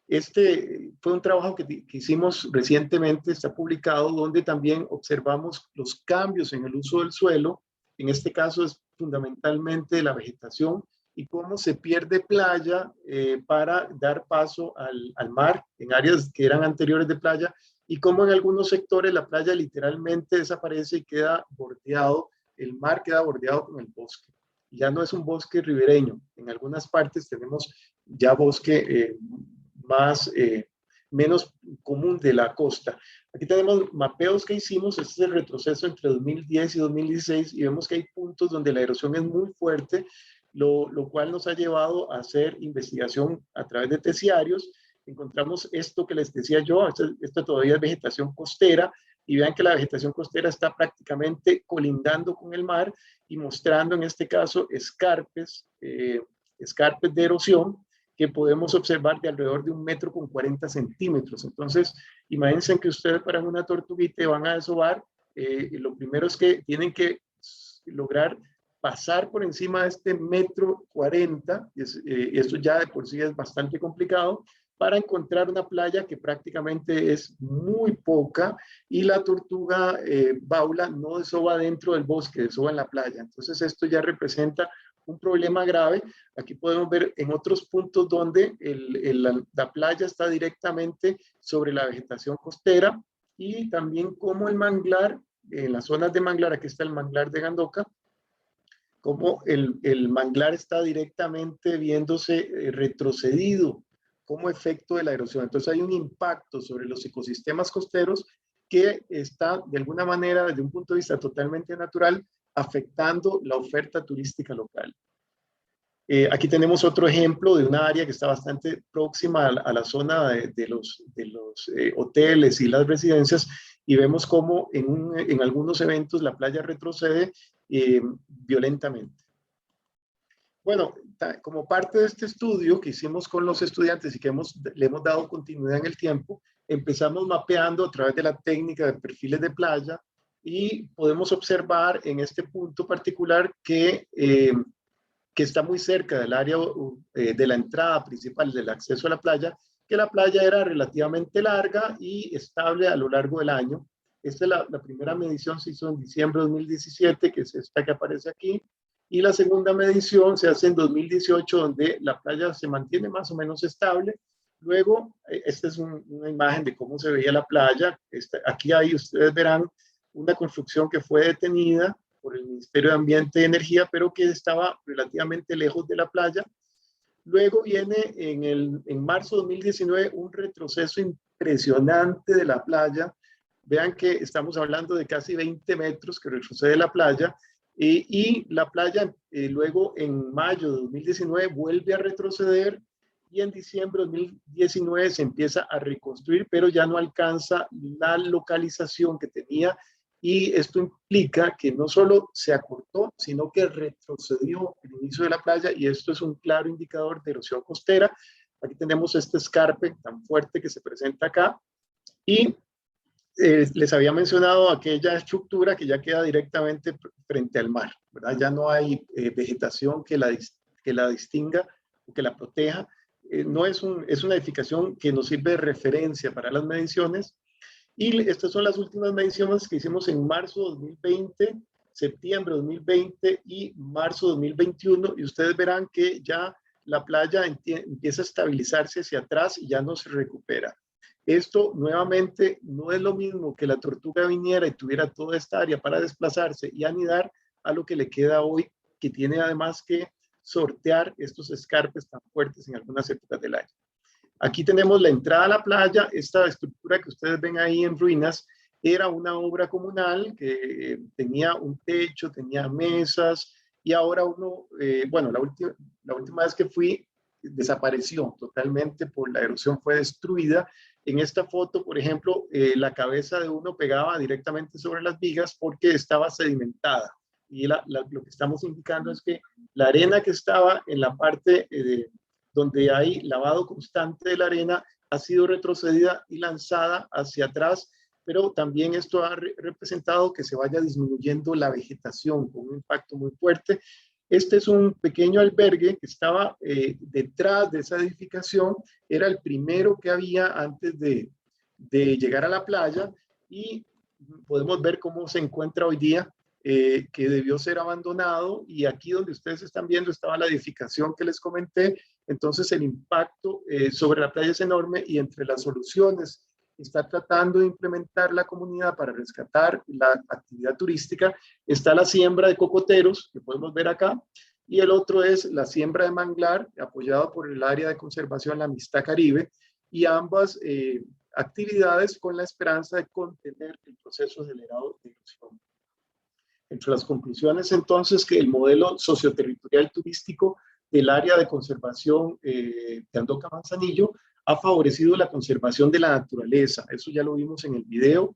Este fue un trabajo que hicimos recientemente, está publicado, donde también observamos los cambios en el uso del suelo. En este caso es fundamentalmente la vegetación y cómo se pierde playa para dar paso al mar en áreas que eran anteriores de playa, y cómo en algunos sectores la playa literalmente desaparece y queda bordeado, el mar queda bordeado con el bosque. Ya no es un bosque ribereño, en algunas partes tenemos ya bosque menos común de la costa. Aquí tenemos mapeos que hicimos, este es el retroceso entre 2010 y 2016, y vemos que hay puntos donde la erosión es muy fuerte, lo cual nos ha llevado a hacer investigación a través de terciarios. Encontramos esto que les decía yo, esto todavía es vegetación costera, y vean que la vegetación costera está prácticamente colindando con el mar y mostrando en este caso escarpes de erosión que podemos observar de alrededor de 1,40 metros. Entonces, imagínense que ustedes para una tortuguita van a desovar, lo primero es que tienen que lograr pasar por encima de este 1,40 metros, esto ya de por sí es bastante complicado, para encontrar una playa que prácticamente es muy poca, y la tortuga baula no desova dentro del bosque, desova en la playa. Entonces esto ya representa un problema grave. Aquí podemos ver en otros puntos donde la playa está directamente sobre la vegetación costera, y también como el manglar, en las zonas de manglar, aquí está el manglar de Gandoca, como el manglar está directamente viéndose retrocedido como efecto de la erosión. Entonces hay un impacto sobre los ecosistemas costeros que está de alguna manera, desde un punto de vista totalmente natural, afectando la oferta turística local. Aquí tenemos otro ejemplo de una área que está bastante próxima a la zona de los hoteles y las residencias, y vemos cómo en algunos eventos la playa retrocede violentamente. Bueno, como parte de este estudio que hicimos con los estudiantes y que le hemos dado continuidad en el tiempo, empezamos mapeando a través de la técnica de perfiles de playa, y podemos observar en este punto particular que está muy cerca del área de la entrada principal del acceso a la playa, que la playa era relativamente larga y estable a lo largo del año. Esta es la primera medición, se hizo en diciembre de 2017, que es esta que aparece aquí, y la segunda medición se hace en 2018, donde la playa se mantiene más o menos estable, Luego, esta es una imagen de cómo se veía la playa. Aquí ahí ustedes verán una construcción que fue detenida por el Ministerio de Ambiente y Energía, pero que estaba relativamente lejos de la playa. Luego viene en marzo de 2019 un retroceso impresionante de la playa. Vean que estamos hablando de casi 20 metros que retrocede la playa, y la playa luego en mayo de 2019 vuelve a retroceder, y en diciembre de 2019 se empieza a reconstruir, pero ya no alcanza la localización que tenía, y esto implica que no solo se acortó, sino que retrocedió el inicio de la playa, y esto es un claro indicador de erosión costera. Aquí tenemos este escarpe tan fuerte que se presenta acá, y les había mencionado aquella estructura que ya queda directamente frente al mar, ¿verdad? Ya no hay vegetación que la distinga o que la proteja. No es una edificación que nos sirve de referencia para las mediciones. Y estas son las últimas mediciones que hicimos en marzo de 2020, septiembre de 2020 y marzo de 2021. Y ustedes verán que ya la playa empieza a estabilizarse hacia atrás y ya no se recupera. Esto nuevamente no es lo mismo que la tortuga viniera y tuviera toda esta área para desplazarse y anidar a lo que le queda hoy, que tiene además que sortear estos escarpes tan fuertes en algunas épocas del año. Aquí tenemos la entrada a la playa. Esta estructura que ustedes ven ahí en ruinas era una obra comunal que tenía un techo, tenía mesas, y ahora bueno, la última vez que fui desapareció totalmente por la erosión, fue destruida. En esta foto, por ejemplo, la cabeza de uno pegaba directamente sobre las vigas porque estaba sedimentada. Y lo que estamos indicando es que la arena que estaba en la parte donde hay lavado constante de la arena ha sido retrocedida y lanzada hacia atrás, pero también esto ha representado que se vaya disminuyendo la vegetación con un impacto muy fuerte. Este es un pequeño albergue que estaba detrás de esa edificación, era el primero que había antes de llegar a la playa, y podemos ver cómo se encuentra hoy día, que debió ser abandonado, y aquí donde ustedes están viendo estaba la edificación que les comenté. Entonces el impacto sobre la playa es enorme, y entre las soluciones que está tratando de implementar la comunidad para rescatar la actividad turística está la siembra de cocoteros, que podemos ver acá, y el otro es la siembra de manglar, apoyado por el área de conservación La Amistad Caribe, y ambas actividades con la esperanza de contener el proceso acelerado de erosión. Entre las conclusiones, entonces, que el modelo socioterritorial turístico del área de conservación de Gandoca Manzanillo ha favorecido la conservación de la naturaleza. Eso ya lo vimos en el video.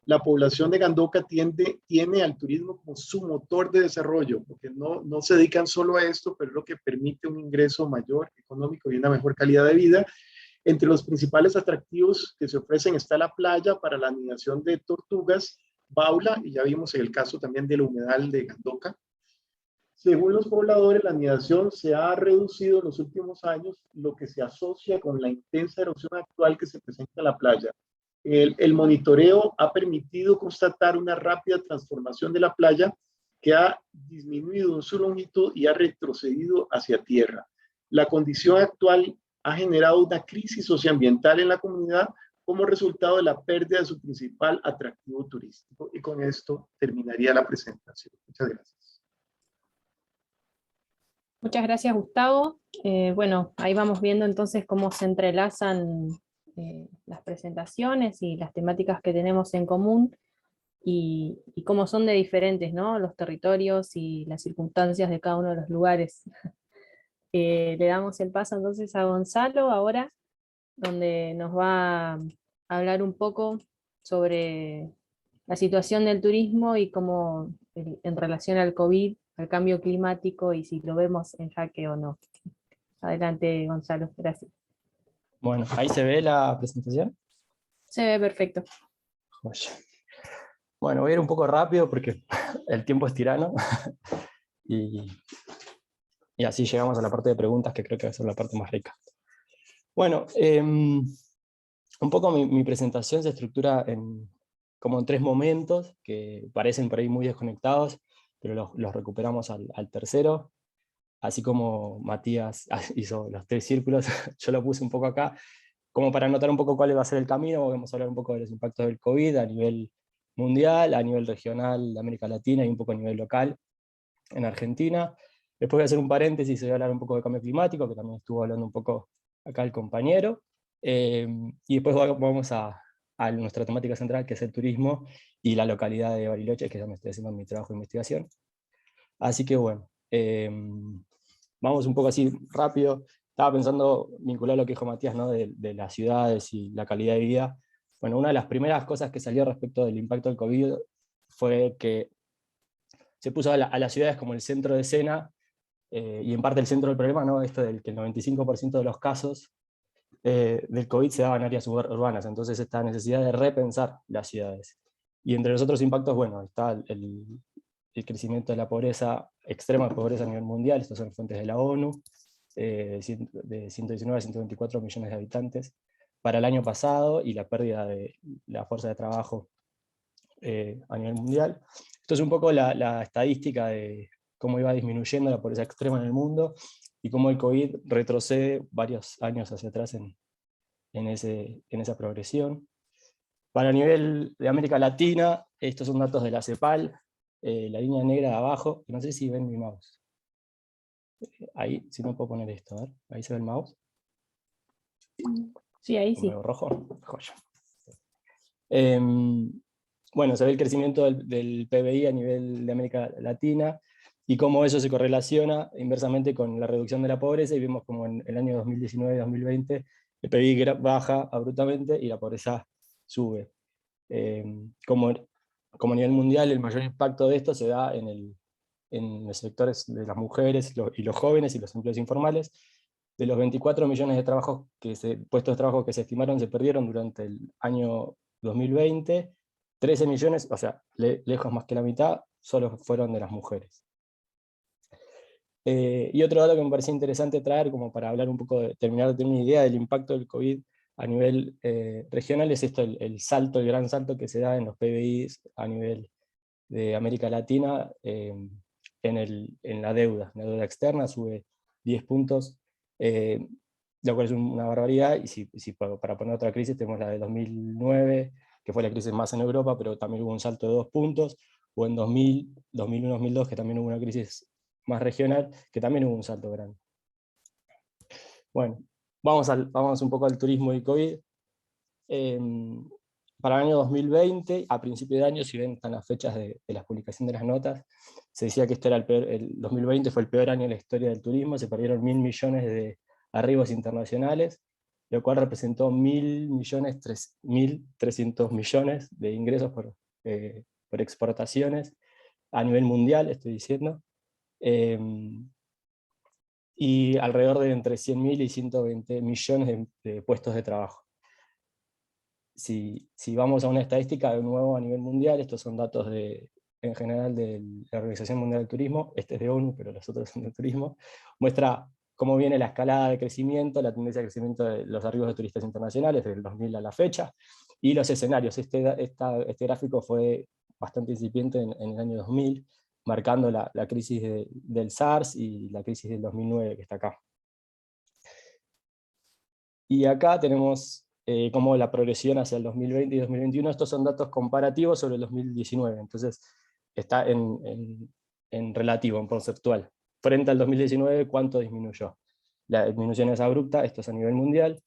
La población de Gandoca tiene al turismo como su motor de desarrollo, porque no se dedican solo a esto, pero es lo que permite un ingreso mayor económico y una mejor calidad de vida. Entre los principales atractivos que se ofrecen está la playa para la anidación de tortugas, Baula, y ya vimos el caso también del humedal de Gandoca. Según los pobladores, la anidación se ha reducido en los últimos años, lo que se asocia con la intensa erosión actual que se presenta en la playa. El monitoreo ha permitido constatar una rápida transformación de la playa que ha disminuido en su longitud y ha retrocedido hacia tierra. La condición actual ha generado una crisis socioambiental en la comunidad como resultado de la pérdida de su principal atractivo turístico. Y con esto terminaría la presentación. Muchas gracias. Muchas gracias, Gustavo. Bueno, ahí vamos viendo entonces cómo se entrelazan las presentaciones y las temáticas que tenemos en común, y cómo son de diferentes, ¿no?, los territorios y las circunstancias de cada uno de los lugares. Le damos el paso entonces a Gonzalo ahora, donde nos va a hablar un poco sobre la situación del turismo y cómo en relación al COVID, al cambio climático, y si lo vemos en jaque o no. Adelante, Gonzalo, gracias. Bueno, ahí se ve la presentación. Se ve perfecto. Bueno, voy a ir un poco rápido porque el tiempo es tirano. y así llegamos a la parte de preguntas, que creo que va a ser la parte más rica. Bueno, un poco mi presentación se estructura como en 3 momentos, que parecen por ahí muy desconectados, pero los recuperamos al tercero. Así como Matías hizo los 3 círculos, yo lo puse un poco acá. como para anotar un poco cuál va a ser el camino, vamos a hablar un poco de los impactos del COVID a nivel mundial, a nivel regional de América Latina y un poco a nivel local en Argentina. Después voy a hacer un paréntesis y voy a hablar un poco de cambio climático, que también estuvo hablando un poco acá el compañero. Y después vamos a nuestra temática central, que es el turismo y la localidad de Bariloche, que es donde estoy haciendo mi trabajo de investigación. Así que bueno, vamos un poco así rápido. Estaba pensando vincular lo que dijo Matías, ¿no? de las ciudades y la calidad de vida. Bueno, una de las primeras cosas que salió respecto del impacto del COVID fue que se puso a las ciudades como el centro de escena, y en parte el centro del problema, ¿no? Esto del que el 95% de los casos del COVID se daban en áreas urbanas, entonces esta necesidad de repensar las ciudades. Y entre los otros impactos, bueno, está el crecimiento de la pobreza, extrema pobreza a nivel mundial, estas son fuentes de la ONU, de 119 a 124 millones de habitantes para el año pasado, y la pérdida de la fuerza de trabajo a nivel mundial. Esto es un poco la estadística de cómo iba disminuyendo la pobreza extrema en el mundo, y cómo el COVID retrocede varios años hacia atrás en esa progresión. Para nivel de América Latina, estos son datos de la CEPAL, la línea negra de abajo, no sé si ven mi mouse. Ahí, si no puedo poner esto, a ver, ahí se ve el mouse. Sí, ahí sí. Rojo, joya. Bueno, se ve el crecimiento del PBI a nivel de América Latina, y cómo eso se correlaciona inversamente con la reducción de la pobreza, y vemos como en el año 2019 y 2020 el PBI baja abruptamente y la pobreza sube. Como a nivel mundial, el mayor impacto de esto se da en los sectores de las mujeres y los jóvenes y los empleos informales. De los 24 millones de puestos de trabajo que se estimaron, se perdieron durante el año 2020, 13 millones, o sea, lejos más que la mitad, solo fueron de las mujeres. Y otro dato que me parecía interesante traer, como para hablar un poco, terminar de tener una idea del impacto del COVID a nivel regional, es esto, el gran salto que se da en los PBIs a nivel de América Latina, en la deuda externa sube 10 puntos, lo cual es una barbaridad, y para poner otra crisis tenemos la de 2009, que fue la crisis más en Europa, pero también hubo un salto de 2 puntos, o en 2001-2002, que también hubo una crisis más regional, que también hubo un salto grande. Bueno, vamos un poco al turismo y COVID. Para el año 2020, a principio de año, si ven están las fechas de la publicación de las notas, se decía que el 2020 fue el peor año en la historia del turismo, se perdieron 1.000 millones de arribos internacionales, lo cual representó 1.300 millones de ingresos por exportaciones a nivel mundial, estoy diciendo, y alrededor de entre 100.000 y 120 millones de puestos de trabajo. Si vamos a una estadística de nuevo a nivel mundial, estos son datos en general de la Organización Mundial del Turismo, este es de ONU, pero los otros son de turismo, muestra cómo viene la escalada de crecimiento, la tendencia de crecimiento de los arribos de turistas internacionales desde el 2000 a la fecha, y los escenarios. Este gráfico fue bastante incipiente en el año 2000, marcando la crisis del SARS y la crisis del 2009 que está acá. Y acá tenemos como la progresión hacia el 2020 y 2021, estos son datos comparativos sobre el 2019, entonces está en relativo, en conceptual. Frente al 2019, ¿cuánto disminuyó? La disminución es abrupta, esto es a nivel mundial,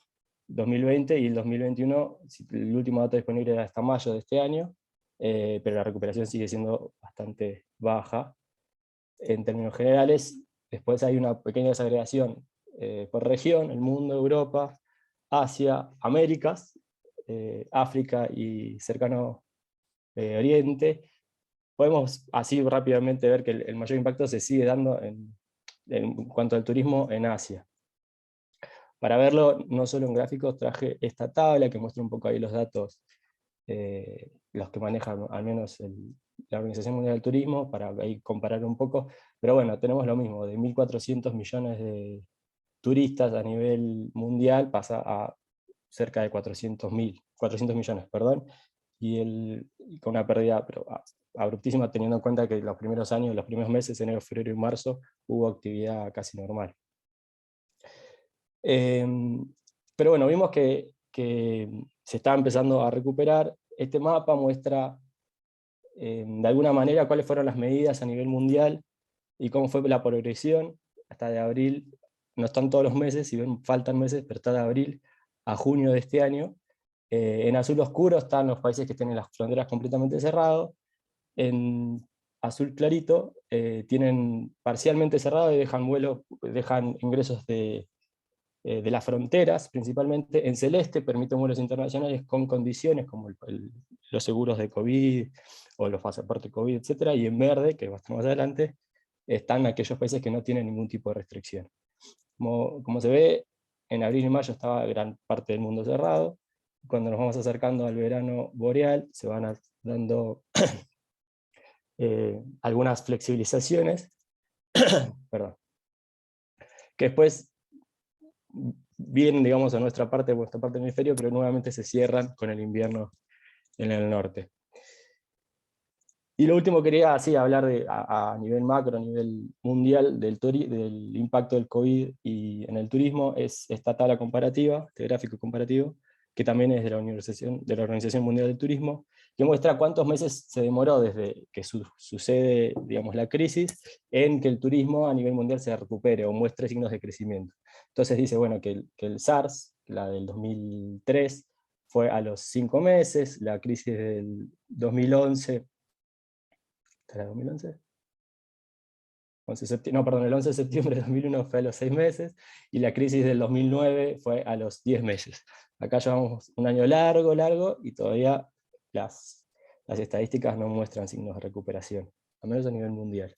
2020 y el 2021, el último dato disponible era hasta mayo de este año, pero la recuperación sigue siendo bastante baja en términos generales. Después hay una pequeña desagregación por región, el mundo, Europa, Asia, Américas, África y cercano Oriente. Podemos así rápidamente ver que el mayor impacto se sigue dando en cuanto al turismo en Asia. Para verlo, no solo en gráficos, traje esta tabla que muestra un poco ahí los datos, los que manejan al menos la Organización Mundial del Turismo, para ahí comparar un poco. Pero bueno, tenemos lo mismo, de 1.400 millones de turistas a nivel mundial pasa a cerca de 400 millones, perdón, y con una pérdida abruptísima, teniendo en cuenta que los primeros años, los primeros meses, enero, febrero y marzo, hubo actividad casi normal. Pero bueno, vimos que se está empezando a recuperar. Este mapa muestra de alguna manera cuáles fueron las medidas a nivel mundial y cómo fue la progresión hasta de abril. No están todos los meses, si ven faltan meses, pero está de abril a junio de este año. En azul oscuro están los países que tienen las fronteras completamente cerradas. En azul clarito tienen parcialmente cerrado y dejan ingresos de las fronteras, principalmente. En celeste permiten vuelos internacionales con condiciones como los seguros de COVID o los pasaportes COVID, etc. Y en verde, que va a estar más adelante, están aquellos países que no tienen ningún tipo de restricción. Como se ve, en abril y mayo estaba gran parte del mundo cerrado. Cuando nos vamos acercando al verano boreal, se van dando algunas flexibilizaciones, perdón, que después vienen, digamos, a nuestra parte del hemisferio, pero nuevamente se cierran con el invierno en el norte. Y lo último quería hablar a nivel macro, a nivel mundial, del impacto del COVID en el turismo, es esta tabla comparativa, este gráfico comparativo, que también es de la Organización Mundial del Turismo, que muestra cuántos meses se demoró desde que sucede, digamos, la crisis, en que el turismo a nivel mundial se recupere o muestre signos de crecimiento. Entonces dice, bueno, que el SARS, la del 2003, fue a los 5 meses, la crisis del 2011, ¿era 2011? El 11 de septiembre de 2001 fue a los 6 meses, y la crisis del 2009 fue a los 10 meses. Acá llevamos un año largo, y todavía las estadísticas no muestran signos de recuperación, al menos a nivel mundial.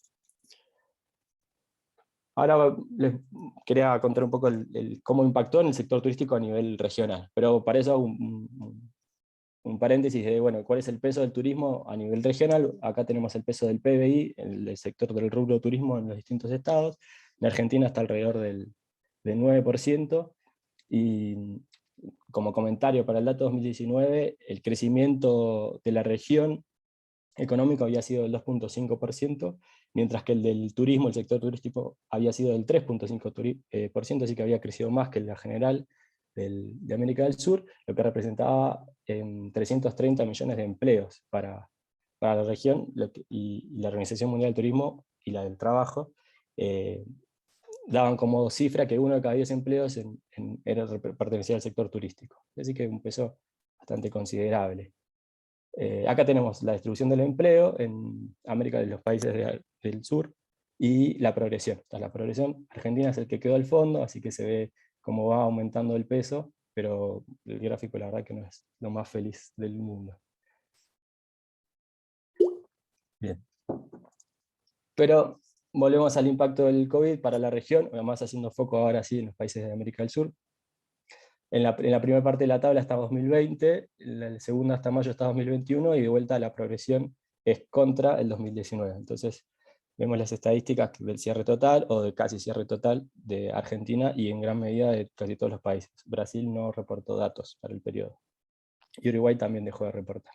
Ahora les quería contar un poco cómo impactó en el sector turístico a nivel regional, pero para eso hago un paréntesis de, bueno, cuál es el peso del turismo a nivel regional. Acá tenemos el peso del PBI, el sector del rubro turismo en los distintos estados. En Argentina está alrededor del 9%, y como comentario para el dato 2019, el crecimiento de la región económico había sido del 2.5%, mientras que el del turismo, el sector turístico, había sido del 3.5%, así que había crecido más que la general de América del Sur, lo que representaba 330 millones de empleos para la región, y la Organización Mundial del Turismo y la del Trabajo daban como cifra que 1 de cada 10 empleos pertenecía al sector turístico. Así que un peso bastante considerable. Acá tenemos la distribución del empleo en América, de los países del sur, y la progresión. La progresión, Argentina es el que quedó al fondo, así que se ve cómo va aumentando el peso, pero el gráfico la verdad que no es lo más feliz del mundo. Bien. Pero volvemos al impacto del COVID para la región, además haciendo foco ahora sí en los países de América del Sur. En la primera parte de la tabla está 2020, en la segunda hasta mayo está 2021, y de vuelta la progresión es contra el 2019. Entonces vemos las estadísticas del cierre total, o de casi cierre total, de Argentina, y en gran medida de casi todos los países. Brasil no reportó datos para el periodo. Y Uruguay también dejó de reportar,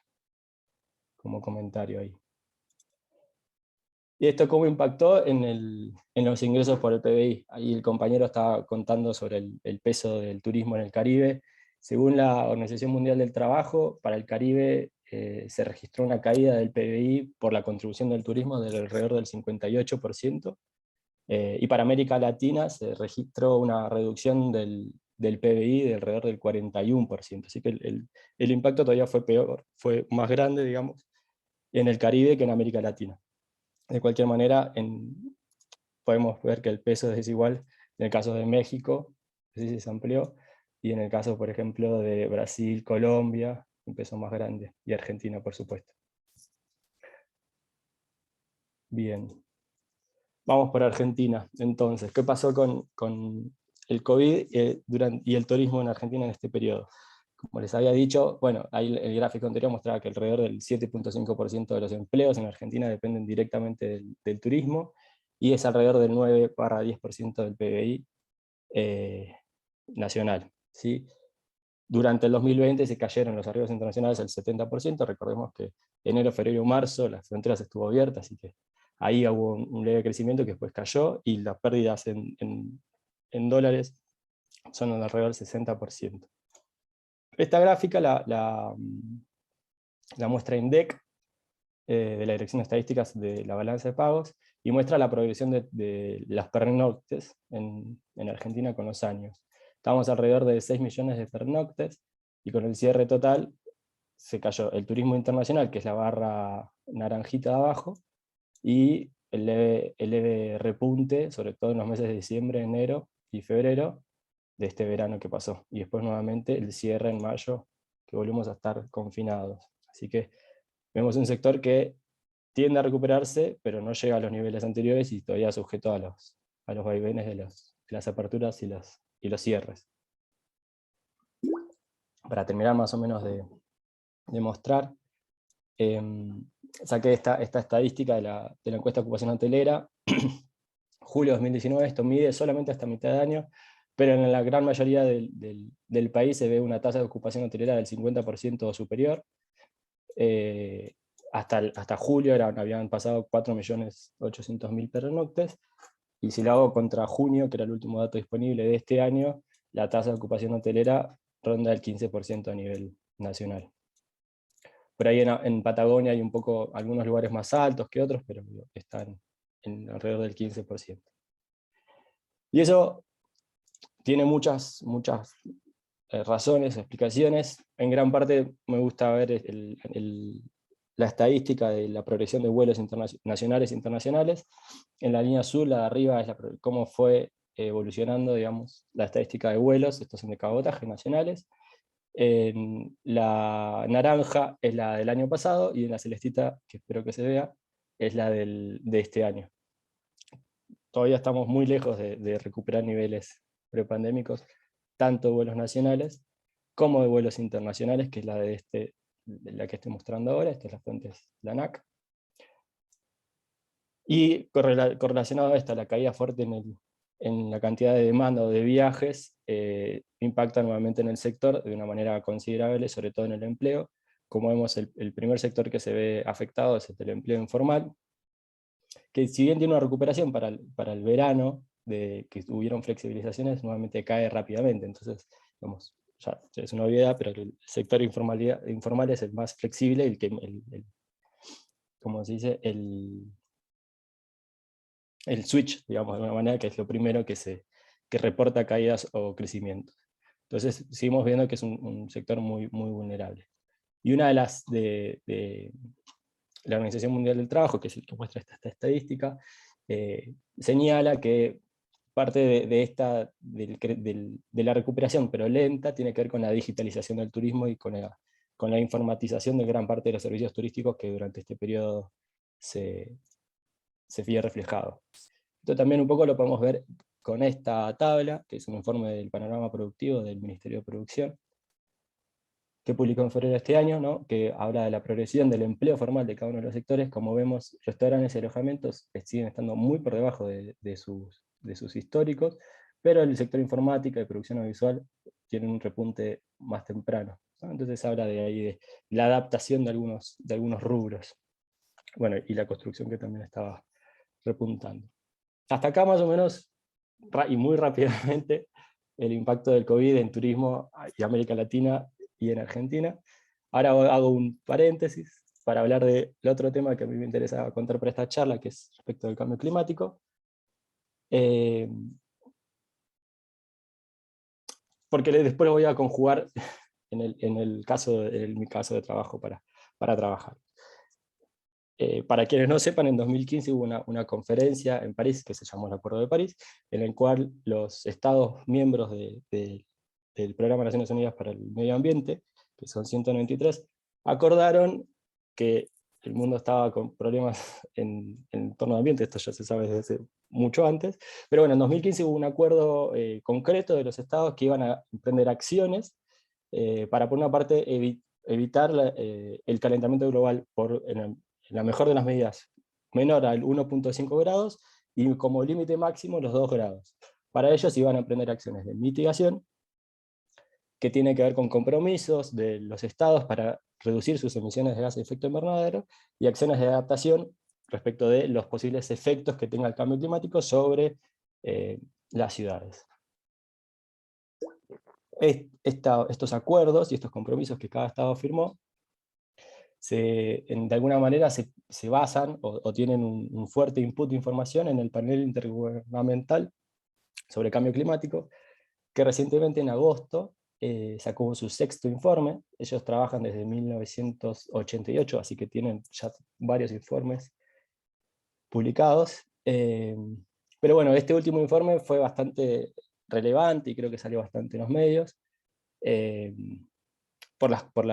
como comentario ahí. ¿Y esto cómo impactó en los ingresos por el PBI? Ahí el compañero estaba contando sobre el peso del turismo en el Caribe. Según la Organización Mundial del Trabajo, para el Caribe se registró una caída del PBI por la contribución del turismo de alrededor del 58%, y para América Latina se registró una reducción del PBI de alrededor del 41%. Así que el impacto todavía fue peor, fue más grande, digamos, en el Caribe que en América Latina. De cualquier manera, podemos ver que el peso es desigual en el caso de México, sí se amplió, y en el caso, por ejemplo, de Brasil, Colombia, un peso más grande, y Argentina, por supuesto. Bien. Vamos por Argentina, entonces. ¿Qué pasó con el COVID y el turismo en Argentina en este periodo? Como les había dicho, bueno, ahí el gráfico anterior mostraba que alrededor del 7.5% de los empleos en Argentina dependen directamente del turismo, y es alrededor del 9-10% del PBI nacional, ¿sí? Durante el 2020 se cayeron los arribos internacionales al 70%, recordemos que enero, febrero y marzo las fronteras estuvo abiertas, así que ahí hubo un leve crecimiento que después cayó, y las pérdidas en dólares son alrededor del 60%. Esta gráfica la muestra INDEC, de la Dirección de Estadísticas de la Balanza de Pagos, y muestra la progresión de las pernoctes en Argentina con los años. Estamos alrededor de 6 millones de pernoctes, y con el cierre total se cayó el turismo internacional, que es la barra naranjita de abajo, y el leve repunte, sobre todo en los meses de diciembre, enero y febrero, de este verano que pasó. Y después nuevamente el cierre en mayo, que volvimos a estar confinados. Así que vemos un sector que tiende a recuperarse, pero no llega a los niveles anteriores y todavía sujeto a los vaivenes de las aperturas y los cierres. Para terminar más o menos de mostrar, saqué esta estadística de la encuesta de ocupación hotelera, julio de 2019, esto mide solamente hasta mitad de año, pero en la gran mayoría del país se ve una tasa de ocupación hotelera del 50% o superior. Hasta julio habían pasado 4.800.000 pernoctes, y si lo hago contra junio, que era el último dato disponible de este año, la tasa de ocupación hotelera ronda el 15% a nivel nacional. Por ahí en Patagonia hay algunos lugares más altos que otros, pero están alrededor del 15%. Y eso tiene muchas razones, explicaciones. En gran parte me gusta ver la estadística de la progresión de vuelos nacionales e internacionales. En la línea azul, la de arriba, es cómo fue evolucionando, digamos, la estadística de vuelos, estos son de cabotaje nacionales. En la naranja es la del año pasado, y en la celestita, que espero que se vea, es la de este año. Todavía estamos muy lejos de recuperar niveles prepandémicos, tanto de vuelos nacionales como de vuelos internacionales, que es la de la que estoy mostrando ahora. Esta es la fuente, es la ANAC. Y correlacionado a esta, la caída fuerte en la cantidad de demanda o de viajes, impacta nuevamente en el sector de una manera considerable, sobre todo en el empleo. Como vemos, el primer sector que se ve afectado es el empleo informal, que si bien tiene una recuperación para el verano, que hubieron flexibilizaciones, nuevamente cae rápidamente. Entonces, digamos, ya es una obviedad, pero el sector informal es el más flexible, como se dice, el switch, digamos, de alguna manera, que es lo primero que reporta caídas o crecimientos. Entonces, seguimos viendo que es un sector muy, muy vulnerable. Y una de la Organización Mundial del Trabajo, que es el que muestra esta estadística, señala que parte de la recuperación, pero lenta, tiene que ver con la digitalización del turismo y con la informatización de gran parte de los servicios turísticos que durante este periodo se vio reflejado. Esto también un poco lo podemos ver con esta tabla, que es un informe del panorama productivo del Ministerio de Producción, que publicó en febrero de este año, ¿no? Que habla de la progresión del empleo formal de cada uno de los sectores. Como vemos, restaurantes y alojamientos siguen estando muy por debajo de sus históricos, pero el sector informática y producción audiovisual tiene un repunte más temprano, ¿no? Entonces habla de ahí de la adaptación de algunos rubros. Bueno, y la construcción, que también estaba repuntando. Hasta acá más o menos, y muy rápidamente, el impacto del COVID en turismo y América Latina y en Argentina. Ahora hago un paréntesis para hablar del otro tema que a mí me interesa contar para esta charla, que es respecto del cambio climático. Porque después lo voy a conjugar en mi caso de trabajo para trabajar. Para quienes no sepan, en 2015 hubo una conferencia en París, que se llamó el Acuerdo de París, en el cual los estados miembros del Programa de Naciones Unidas para el Medio Ambiente, que son 193, acordaron que el mundo estaba con problemas en torno al ambiente. Esto ya se sabe desde mucho antes, pero bueno, en 2015 hubo un acuerdo concreto de los estados que iban a emprender acciones para, por una parte, evitar el calentamiento global en la mejor de las medidas, menor al 1.5 grados, y como límite máximo los 2 grados. Para ello se iban a emprender acciones de mitigación, que tiene que ver con compromisos de los estados para reducir sus emisiones de gases de efecto invernadero, y acciones de adaptación respecto de los posibles efectos que tenga el cambio climático sobre las ciudades. estos acuerdos y estos compromisos que cada Estado firmó, de alguna manera se basan o tienen un fuerte input de información en el panel intergubernamental sobre cambio climático, que recientemente en agosto sacó su 6º informe. Ellos trabajan desde 1988, así que tienen ya varios informes publicados. Pero bueno, este último informe fue bastante relevante y creo que salió bastante en los medios, por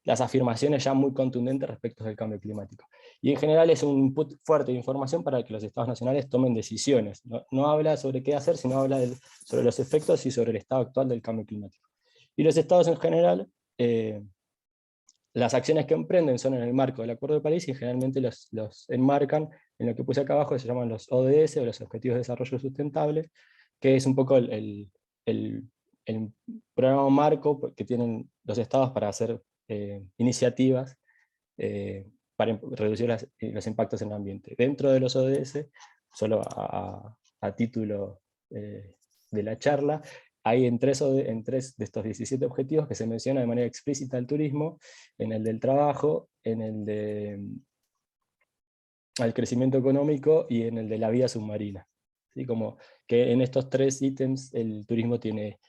las afirmaciones ya muy contundentes respecto del cambio climático. Y en general es un input fuerte de información para que los estados nacionales tomen decisiones. No habla sobre qué hacer, sino habla sobre los efectos y sobre el estado actual del cambio climático. Y los estados en general, las acciones que emprenden son en el marco del Acuerdo de París y generalmente los enmarcan en lo que puse acá abajo, que se llaman los ODS, o los Objetivos de Desarrollo Sustentable, que es un poco el programa marco que tienen los estados para hacer iniciativas para reducir los impactos en el ambiente. Dentro de los ODS, solo a título de la charla, hay en tres de estos 17 objetivos que se menciona de manera explícita el turismo, en el del trabajo, en el al crecimiento económico y en el de la vía submarina. ¿Sí? Como que en estos 3 ítems el turismo tiene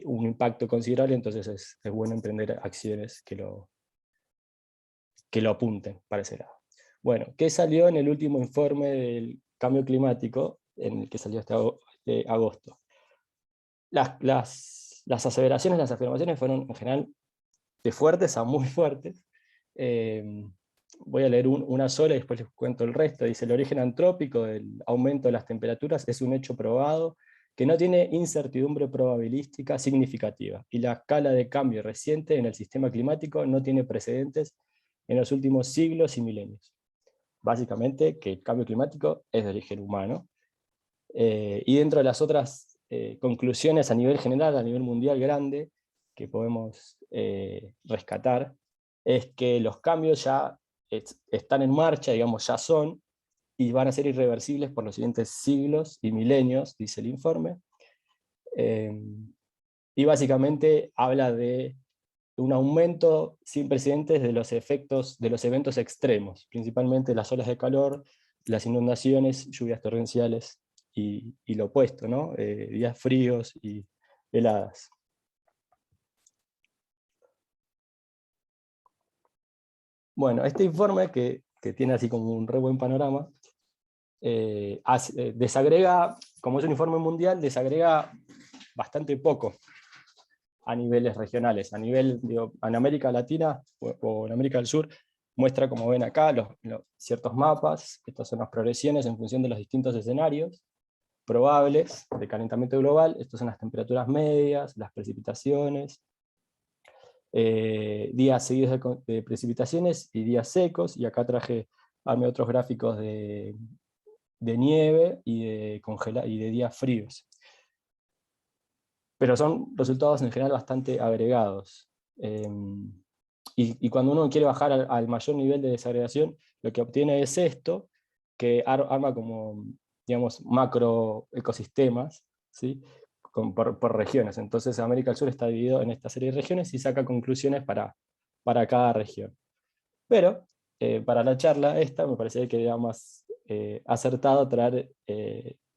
un impacto considerable, entonces es bueno emprender acciones que lo apunten para ese lado. Bueno, ¿qué salió en el último informe del cambio climático, en el que salió este agosto? Las aseveraciones, las afirmaciones fueron en general de fuertes a muy fuertes. Voy a leer una sola y después les cuento el resto. Dice: el origen antrópico del aumento de las temperaturas es un hecho probado que no tiene incertidumbre probabilística significativa, y la escala de cambio reciente en el sistema climático no tiene precedentes en los últimos siglos y milenios. Básicamente que el cambio climático es de origen humano. Y dentro de las otras conclusiones a nivel general, a nivel mundial grande, que podemos rescatar, es que los cambios ya están en marcha, digamos, ya son, y van a ser irreversibles por los siguientes siglos y milenios, dice el informe. Y básicamente habla de un aumento sin precedentes de los efectos de los eventos extremos, principalmente las olas de calor, las inundaciones, lluvias torrenciales, y lo opuesto, ¿no? Días fríos y heladas. Bueno, este informe, que tiene así como un re buen panorama, desagrega, como es un informe mundial, desagrega bastante poco a niveles regionales. A nivel, digo, en América Latina o en América del Sur, muestra, como ven acá, ciertos mapas. Estas son las progresiones en función de los distintos escenarios probables de calentamiento global. Estas son las temperaturas medias, las precipitaciones, días seguidos de precipitaciones y días secos, y acá traje otros gráficos de nieve y de días fríos. Pero son resultados en general bastante agregados. Y cuando uno quiere bajar al mayor nivel de desagregación, lo que obtiene es esto, que arma como, digamos, macro ecosistemas, ¿sí? Por regiones. Entonces América del Sur está dividido en esta serie de regiones y saca conclusiones para cada región. Pero para la charla esta me parece que era más acertado traer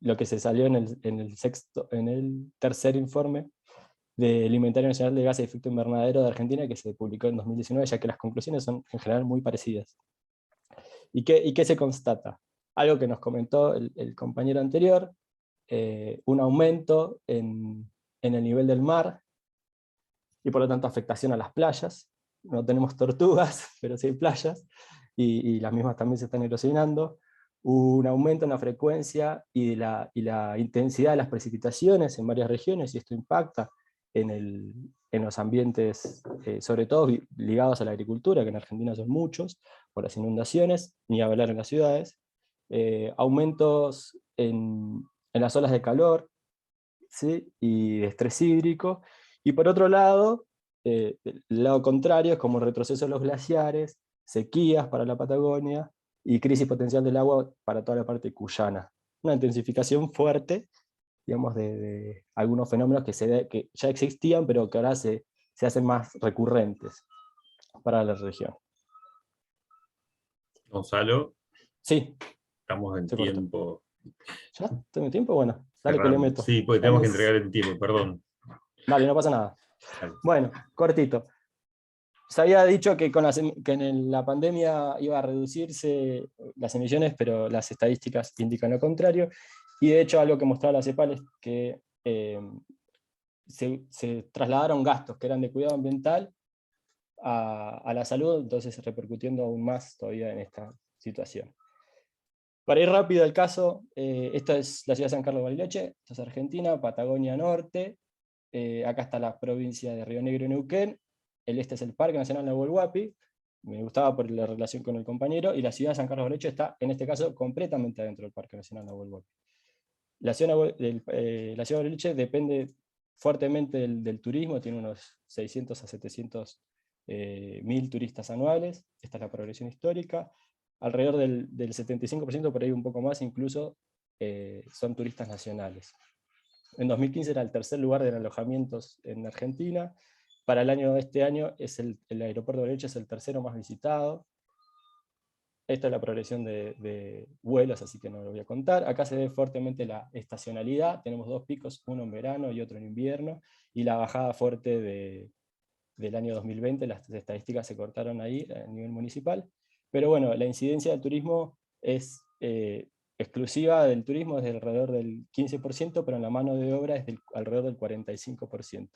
lo que se salió en el tercer informe del Inventario Nacional de Gases de Efecto Invernadero de Argentina, que se publicó en 2019, ya que las conclusiones son en general muy parecidas. ¿Y qué se constata? Algo que nos comentó el compañero anterior, un aumento en el nivel del mar, y por lo tanto afectación a las playas. No tenemos tortugas, pero sí hay playas, y las mismas también se están erosionando. Un aumento en la frecuencia y la intensidad de las precipitaciones en varias regiones, y esto impacta en los ambientes, sobre todo ligados a la agricultura, que en Argentina son muchos, por las inundaciones, ni hablar en las ciudades. Aumentos en las olas de calor, ¿sí? Y de estrés hídrico. Y por otro lado, el lado contrario es como el retroceso de los glaciares, sequías para la Patagonia, y crisis potencial del agua para toda la parte cuyana. Una intensificación fuerte digamos, de algunos fenómenos que ya existían, pero que ahora se hacen más recurrentes para la región. Gonzalo, Sí, estamos en se cortó. tiempo. ¿Ya? ¿Tengo tiempo? Bueno, dale que le Cerrando. meto. Sí, porque tenemos que Dale, entregar el tiempo, perdón. dale, no pasa nada. Dale. Bueno, cortito. Se había dicho que, que en la pandemia iba a reducirse las emisiones, pero las estadísticas indican lo contrario. Y de hecho algo que mostraba la CEPAL es que se trasladaron gastos que eran de cuidado ambiental a la salud, entonces repercutiendo aún más todavía en esta situación. Para ir rápido al caso, esta es la ciudad de San Carlos de Bariloche, esto es Argentina, Patagonia Norte, acá está la provincia de Río Negro y Neuquén, el este es el Parque Nacional Nahuel Huapi, me gustaba por la relación con el compañero, y la ciudad de San Carlos de Bariloche está, en este caso, completamente adentro del Parque Nacional Nahuel Huapi. La ciudad de Bariloche depende fuertemente del turismo, tiene unos 600 a 700 mil turistas anuales, esta es la progresión histórica, alrededor del 75%, por ahí un poco más incluso, son turistas nacionales. En 2015 era el tercer lugar de alojamientos en Argentina, para el año de este año el aeropuerto de Bariloche es el tercero más visitado. Esta es la progresión de vuelos, así que no lo voy a contar. Acá se ve fuertemente la estacionalidad, tenemos dos picos, uno en verano y otro en invierno, y la bajada fuerte del año 2020, las estadísticas se cortaron ahí a nivel municipal. Pero bueno, la incidencia del turismo es exclusiva del turismo, es de alrededor del 15%, pero en la mano de obra es alrededor del 45%.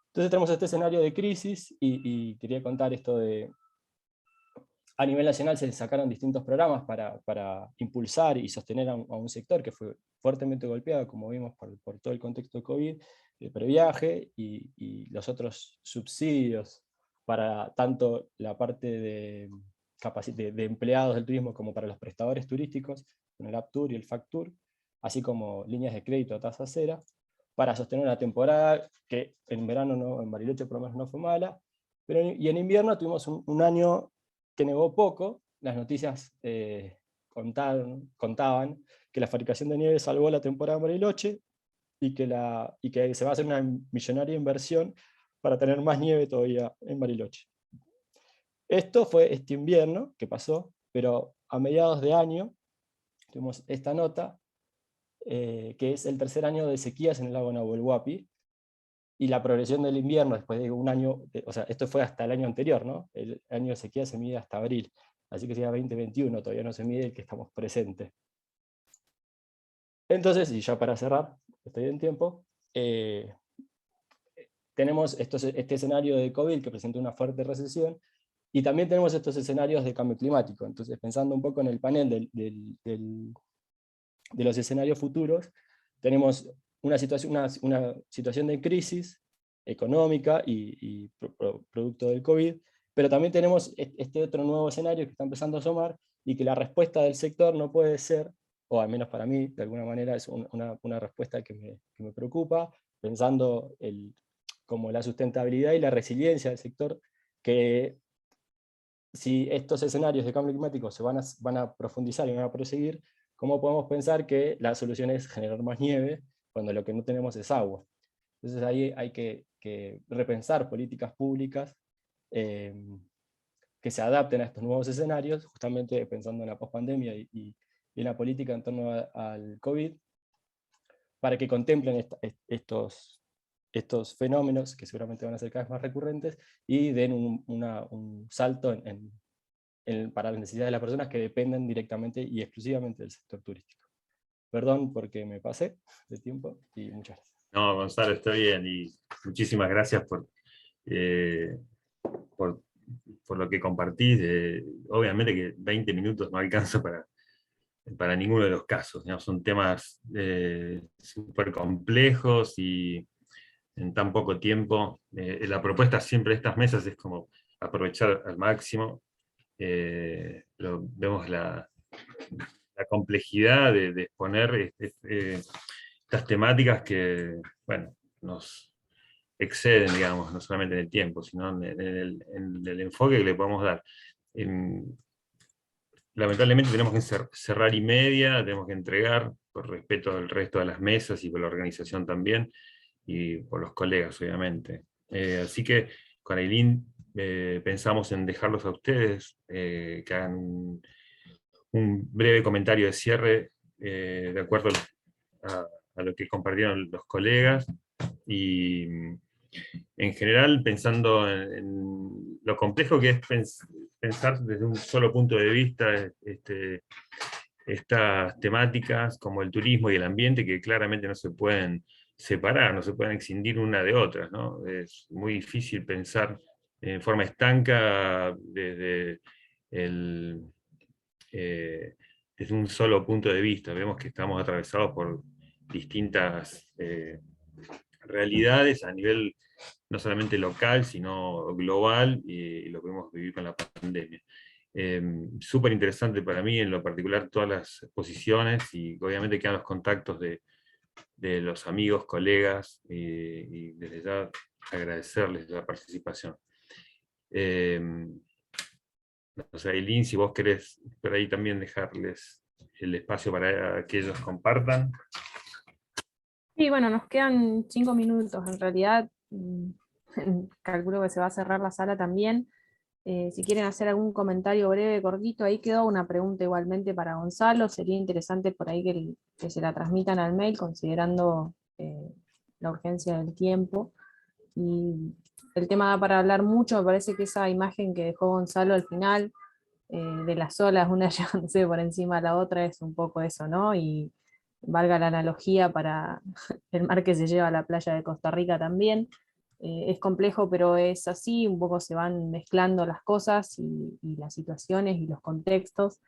Entonces tenemos este escenario de crisis, y quería contar esto de... A nivel nacional se sacaron distintos programas para impulsar y sostener a un sector que fue fuertemente golpeado, como vimos, por todo el contexto de COVID, el previaje y los otros subsidios para tanto la parte de empleados del turismo como para los prestadores turísticos, con el AppTour y el FacTour, así como líneas de crédito a tasa cero, para sostener una temporada que en verano en Bariloche por lo menos no fue mala, y en invierno tuvimos un año que nevó poco. Las noticias contaban que la fabricación de nieve salvó la temporada en Bariloche, y que se va a hacer una millonaria inversión para tener más nieve todavía en Bariloche. Esto fue este invierno que pasó, pero a mediados de año tuvimos esta nota, que es el tercer año de sequías en el lago Nahuel Huapi, y la progresión del invierno después de un año, o sea, esto fue hasta el año anterior, ¿no? El año de sequía se mide hasta abril, así que sería 2021, todavía no se mide el que estamos presentes. Entonces, y ya para cerrar, estoy en tiempo, tenemos este escenario de COVID que presenta una fuerte recesión, y también tenemos estos escenarios de cambio climático. Entonces, pensando un poco en el panel de los escenarios futuros, tenemos una situación de crisis económica y producto del COVID, pero también tenemos este otro nuevo escenario que está empezando a asomar, y que la respuesta del sector no puede ser, o al menos para mí, de alguna manera, es una respuesta que me preocupa, pensando como la sustentabilidad y la resiliencia del sector, que si estos escenarios de cambio climático van a profundizar y van a proseguir, ¿cómo podemos pensar que la solución es generar más nieve cuando lo que no tenemos es agua? Entonces ahí hay que repensar políticas públicas que se adapten a estos nuevos escenarios, justamente pensando en la pospandemia y en la política en torno al COVID, para que contemplen estos fenómenos, que seguramente van a ser cada vez más recurrentes, y den un salto para las necesidades de las personas que dependen directamente y exclusivamente del sector turístico. Perdón porque me pasé de tiempo, y muchas gracias. No, Gonzalo, está bien, y muchísimas gracias por lo que compartís. Obviamente que 20 minutos no alcanza para ninguno de los casos, ¿no? Son temas súper complejos, y en tan poco tiempo. La propuesta siempre de estas mesas es como aprovechar al máximo. Vemos la complejidad de exponer estas temáticas que, bueno, nos exceden, digamos, no solamente en el tiempo, sino en el enfoque que le podemos dar. lamentablemente tenemos que cerrar y media, tenemos que entregar, por respeto al resto de las mesas y por la organización también, y por los colegas, obviamente. Así que con Aileen pensamos en dejarlos a ustedes, que hagan un breve comentario de cierre, de acuerdo a lo que compartieron los colegas, y en general pensando en lo complejo que es pensar desde un solo punto de vista estas temáticas como el turismo y el ambiente, que claramente no se pueden separar, no se pueden escindir una de otras, ¿no? Es muy difícil pensar en forma estanca eh, desde un solo punto de vista. Vemos que estamos atravesados por distintas realidades a nivel no solamente local, sino global, y lo podemos vivir con la pandemia. Súper interesante para mí, en lo particular, todas las exposiciones, y obviamente quedan los contactos de los amigos, colegas, y desde ya agradecerles la participación. No sé, Aileen, si vos querés por ahí también dejarles el espacio para que ellos compartan. Sí, bueno, nos quedan 5 minutos. En realidad, calculo que se va a cerrar la sala también. Si quieren hacer algún comentario breve, cortito, ahí quedó una pregunta igualmente para Gonzalo. Sería interesante por ahí que se la transmitan al mail, considerando la urgencia del tiempo. Y el tema da para hablar mucho. Me parece que esa imagen que dejó Gonzalo al final, de las olas, una llevándose por encima de la otra, es un poco eso, ¿no? Y valga la analogía para el mar que se lleva a la playa de Costa Rica también. Es complejo, pero es así, un poco se van mezclando las cosas y las situaciones y los contextos,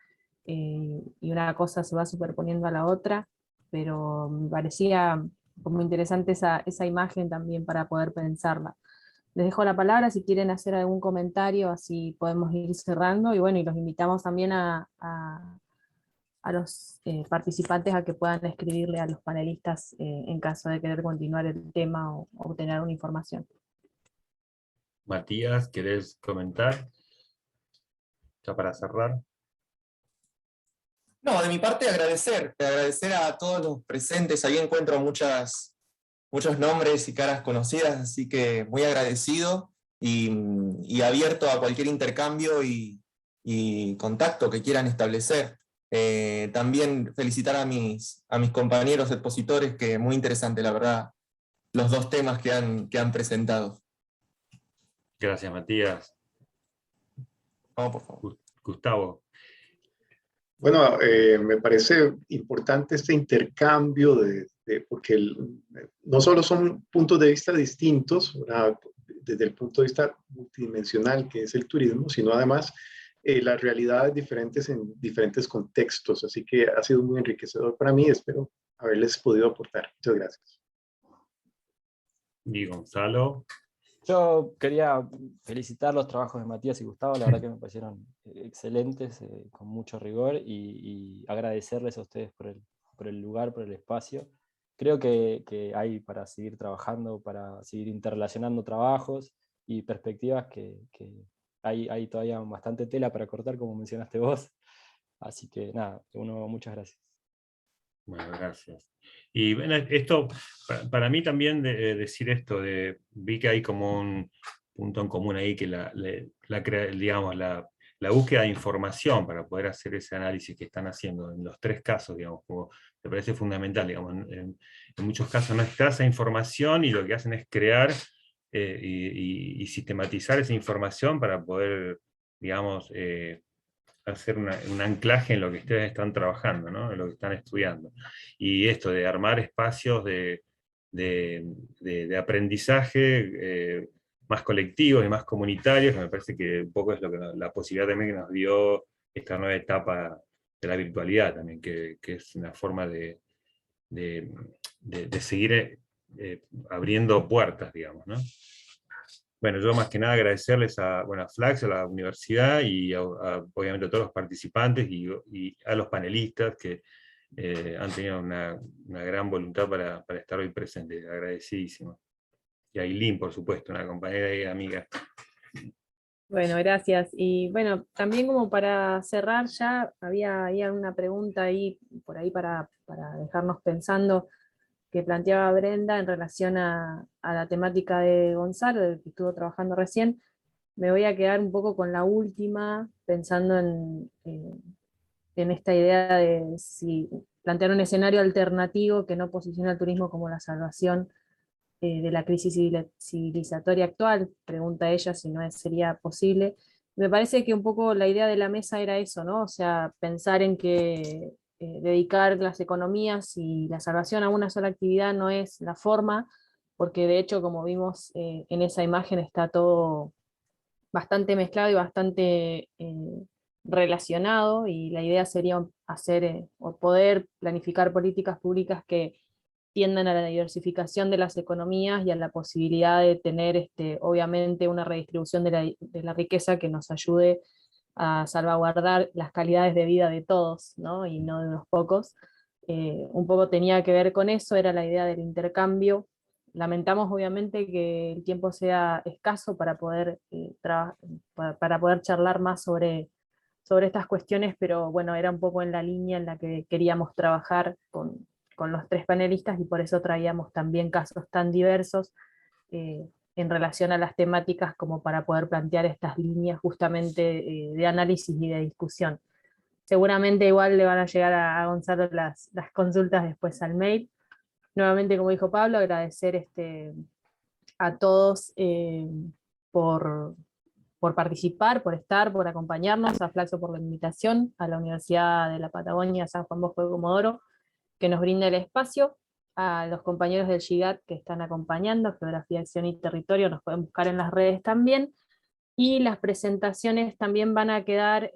y una cosa se va superponiendo a la otra, pero me parecía como interesante esa imagen también para poder pensarla. Les dejo la palabra si quieren hacer algún comentario, así podemos ir cerrando, y bueno, y los invitamos también a los participantes a que puedan escribirle a los panelistas en caso de querer continuar el tema o obtener una información. Matías, ¿querés comentar? Ya para cerrar. No, de mi parte agradecer a todos los presentes. Ahí encuentro muchos nombres y caras conocidas, así que muy agradecido y abierto a cualquier intercambio y contacto que quieran establecer. También felicitar a mis compañeros expositores, que muy interesante, la verdad, los dos temas que han presentado. Gracias, Matías. Vamos, por favor. Gustavo. Bueno, me parece importante este intercambio porque no solo son puntos de vista distintos, ¿verdad?, desde el punto de vista multidimensional que es el turismo, sino además las realidades diferentes en diferentes contextos. Así que ha sido muy enriquecedor para mí. Espero haberles podido aportar. Muchas gracias. Y Gonzalo. Yo quería felicitar los trabajos de Matías y Gustavo, la verdad que me parecieron excelentes, con mucho rigor, y agradecerles a ustedes por el lugar, por el espacio. Creo que hay para seguir trabajando, para seguir interrelacionando trabajos y perspectivas, que hay todavía bastante tela para cortar, como mencionaste vos. Así que nada, muchas gracias. Bueno, gracias. Y bueno, esto, para mí también decir esto, vi que hay como un punto en común ahí, que digamos, la búsqueda de información para poder hacer ese análisis que están haciendo en los tres casos, digamos, como me parece fundamental, digamos, en muchos casos no está esa información, y lo que hacen es crear y sistematizar esa información para poder, digamos, hacer un anclaje en lo que ustedes están trabajando, ¿no?, en lo que están estudiando. Y esto de armar espacios de aprendizaje más colectivos y más comunitarios, que me parece que un poco es la posibilidad también que nos dio esta nueva etapa de la virtualidad también, que es una forma de seguir abriendo puertas, digamos, ¿no? Bueno, yo más que nada agradecerles a Flax, a la universidad, y obviamente a todos los participantes y a los panelistas que han tenido una gran voluntad para estar hoy presentes. Agradecidísimo. Y a Aileen, por supuesto, una compañera y amiga. Bueno, gracias. Y bueno, también como para cerrar ya, había una pregunta ahí, por ahí para dejarnos pensando, que planteaba Brenda en relación a la temática de Gonzalo, del que estuvo trabajando recién. Me voy a quedar un poco con la última, pensando en esta idea de si plantear un escenario alternativo que no posiciona al turismo como la salvación de la crisis civilizatoria actual, pregunta ella si no sería posible. Me parece que un poco la idea de la mesa era eso, ¿no? O sea, pensar en que dedicar las economías y la salvación a una sola actividad no es la forma, porque de hecho, como vimos en esa imagen, está todo bastante mezclado y bastante relacionado, y la idea sería hacer o poder planificar políticas públicas que tiendan a la diversificación de las economías y a la posibilidad de tener obviamente una redistribución de la riqueza que nos ayude a salvaguardar las calidades de vida de todos, ¿no? Y no de unos pocos. Un poco tenía que ver con eso, era la idea del intercambio. Lamentamos obviamente que el tiempo sea escaso para poder, para poder charlar más sobre estas cuestiones, pero bueno, era un poco en la línea en la que queríamos trabajar con los tres panelistas, y por eso traíamos también casos tan diversos en relación a las temáticas, como para poder plantear estas líneas justamente de análisis y de discusión. Seguramente igual le van a llegar a Gonzalo las consultas después al mail. Nuevamente, como dijo Pablo, agradecer a todos por participar, por estar, por acompañarnos, a Flaxo por la invitación, a la Universidad de la Patagonia San Juan Bosco de Comodoro, que nos brinda el espacio, a los compañeros del GIGAT que están acompañando, Geografía, Acción y Territorio, nos pueden buscar en las redes también, y las presentaciones también van a quedar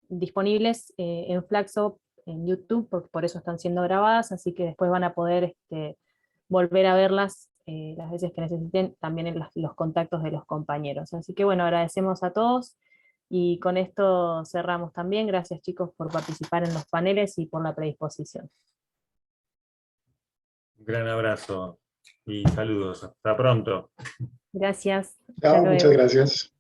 disponibles en Flaxo, en YouTube, por eso están siendo grabadas, así que después van a poder volver a verlas las veces que necesiten, también en los contactos de los compañeros. Así que bueno, agradecemos a todos, y con esto cerramos también. Gracias, chicos, por participar en los paneles y por la predisposición. Un gran abrazo y saludos. Hasta pronto. Gracias. Hasta Chao, muchas luego. gracias.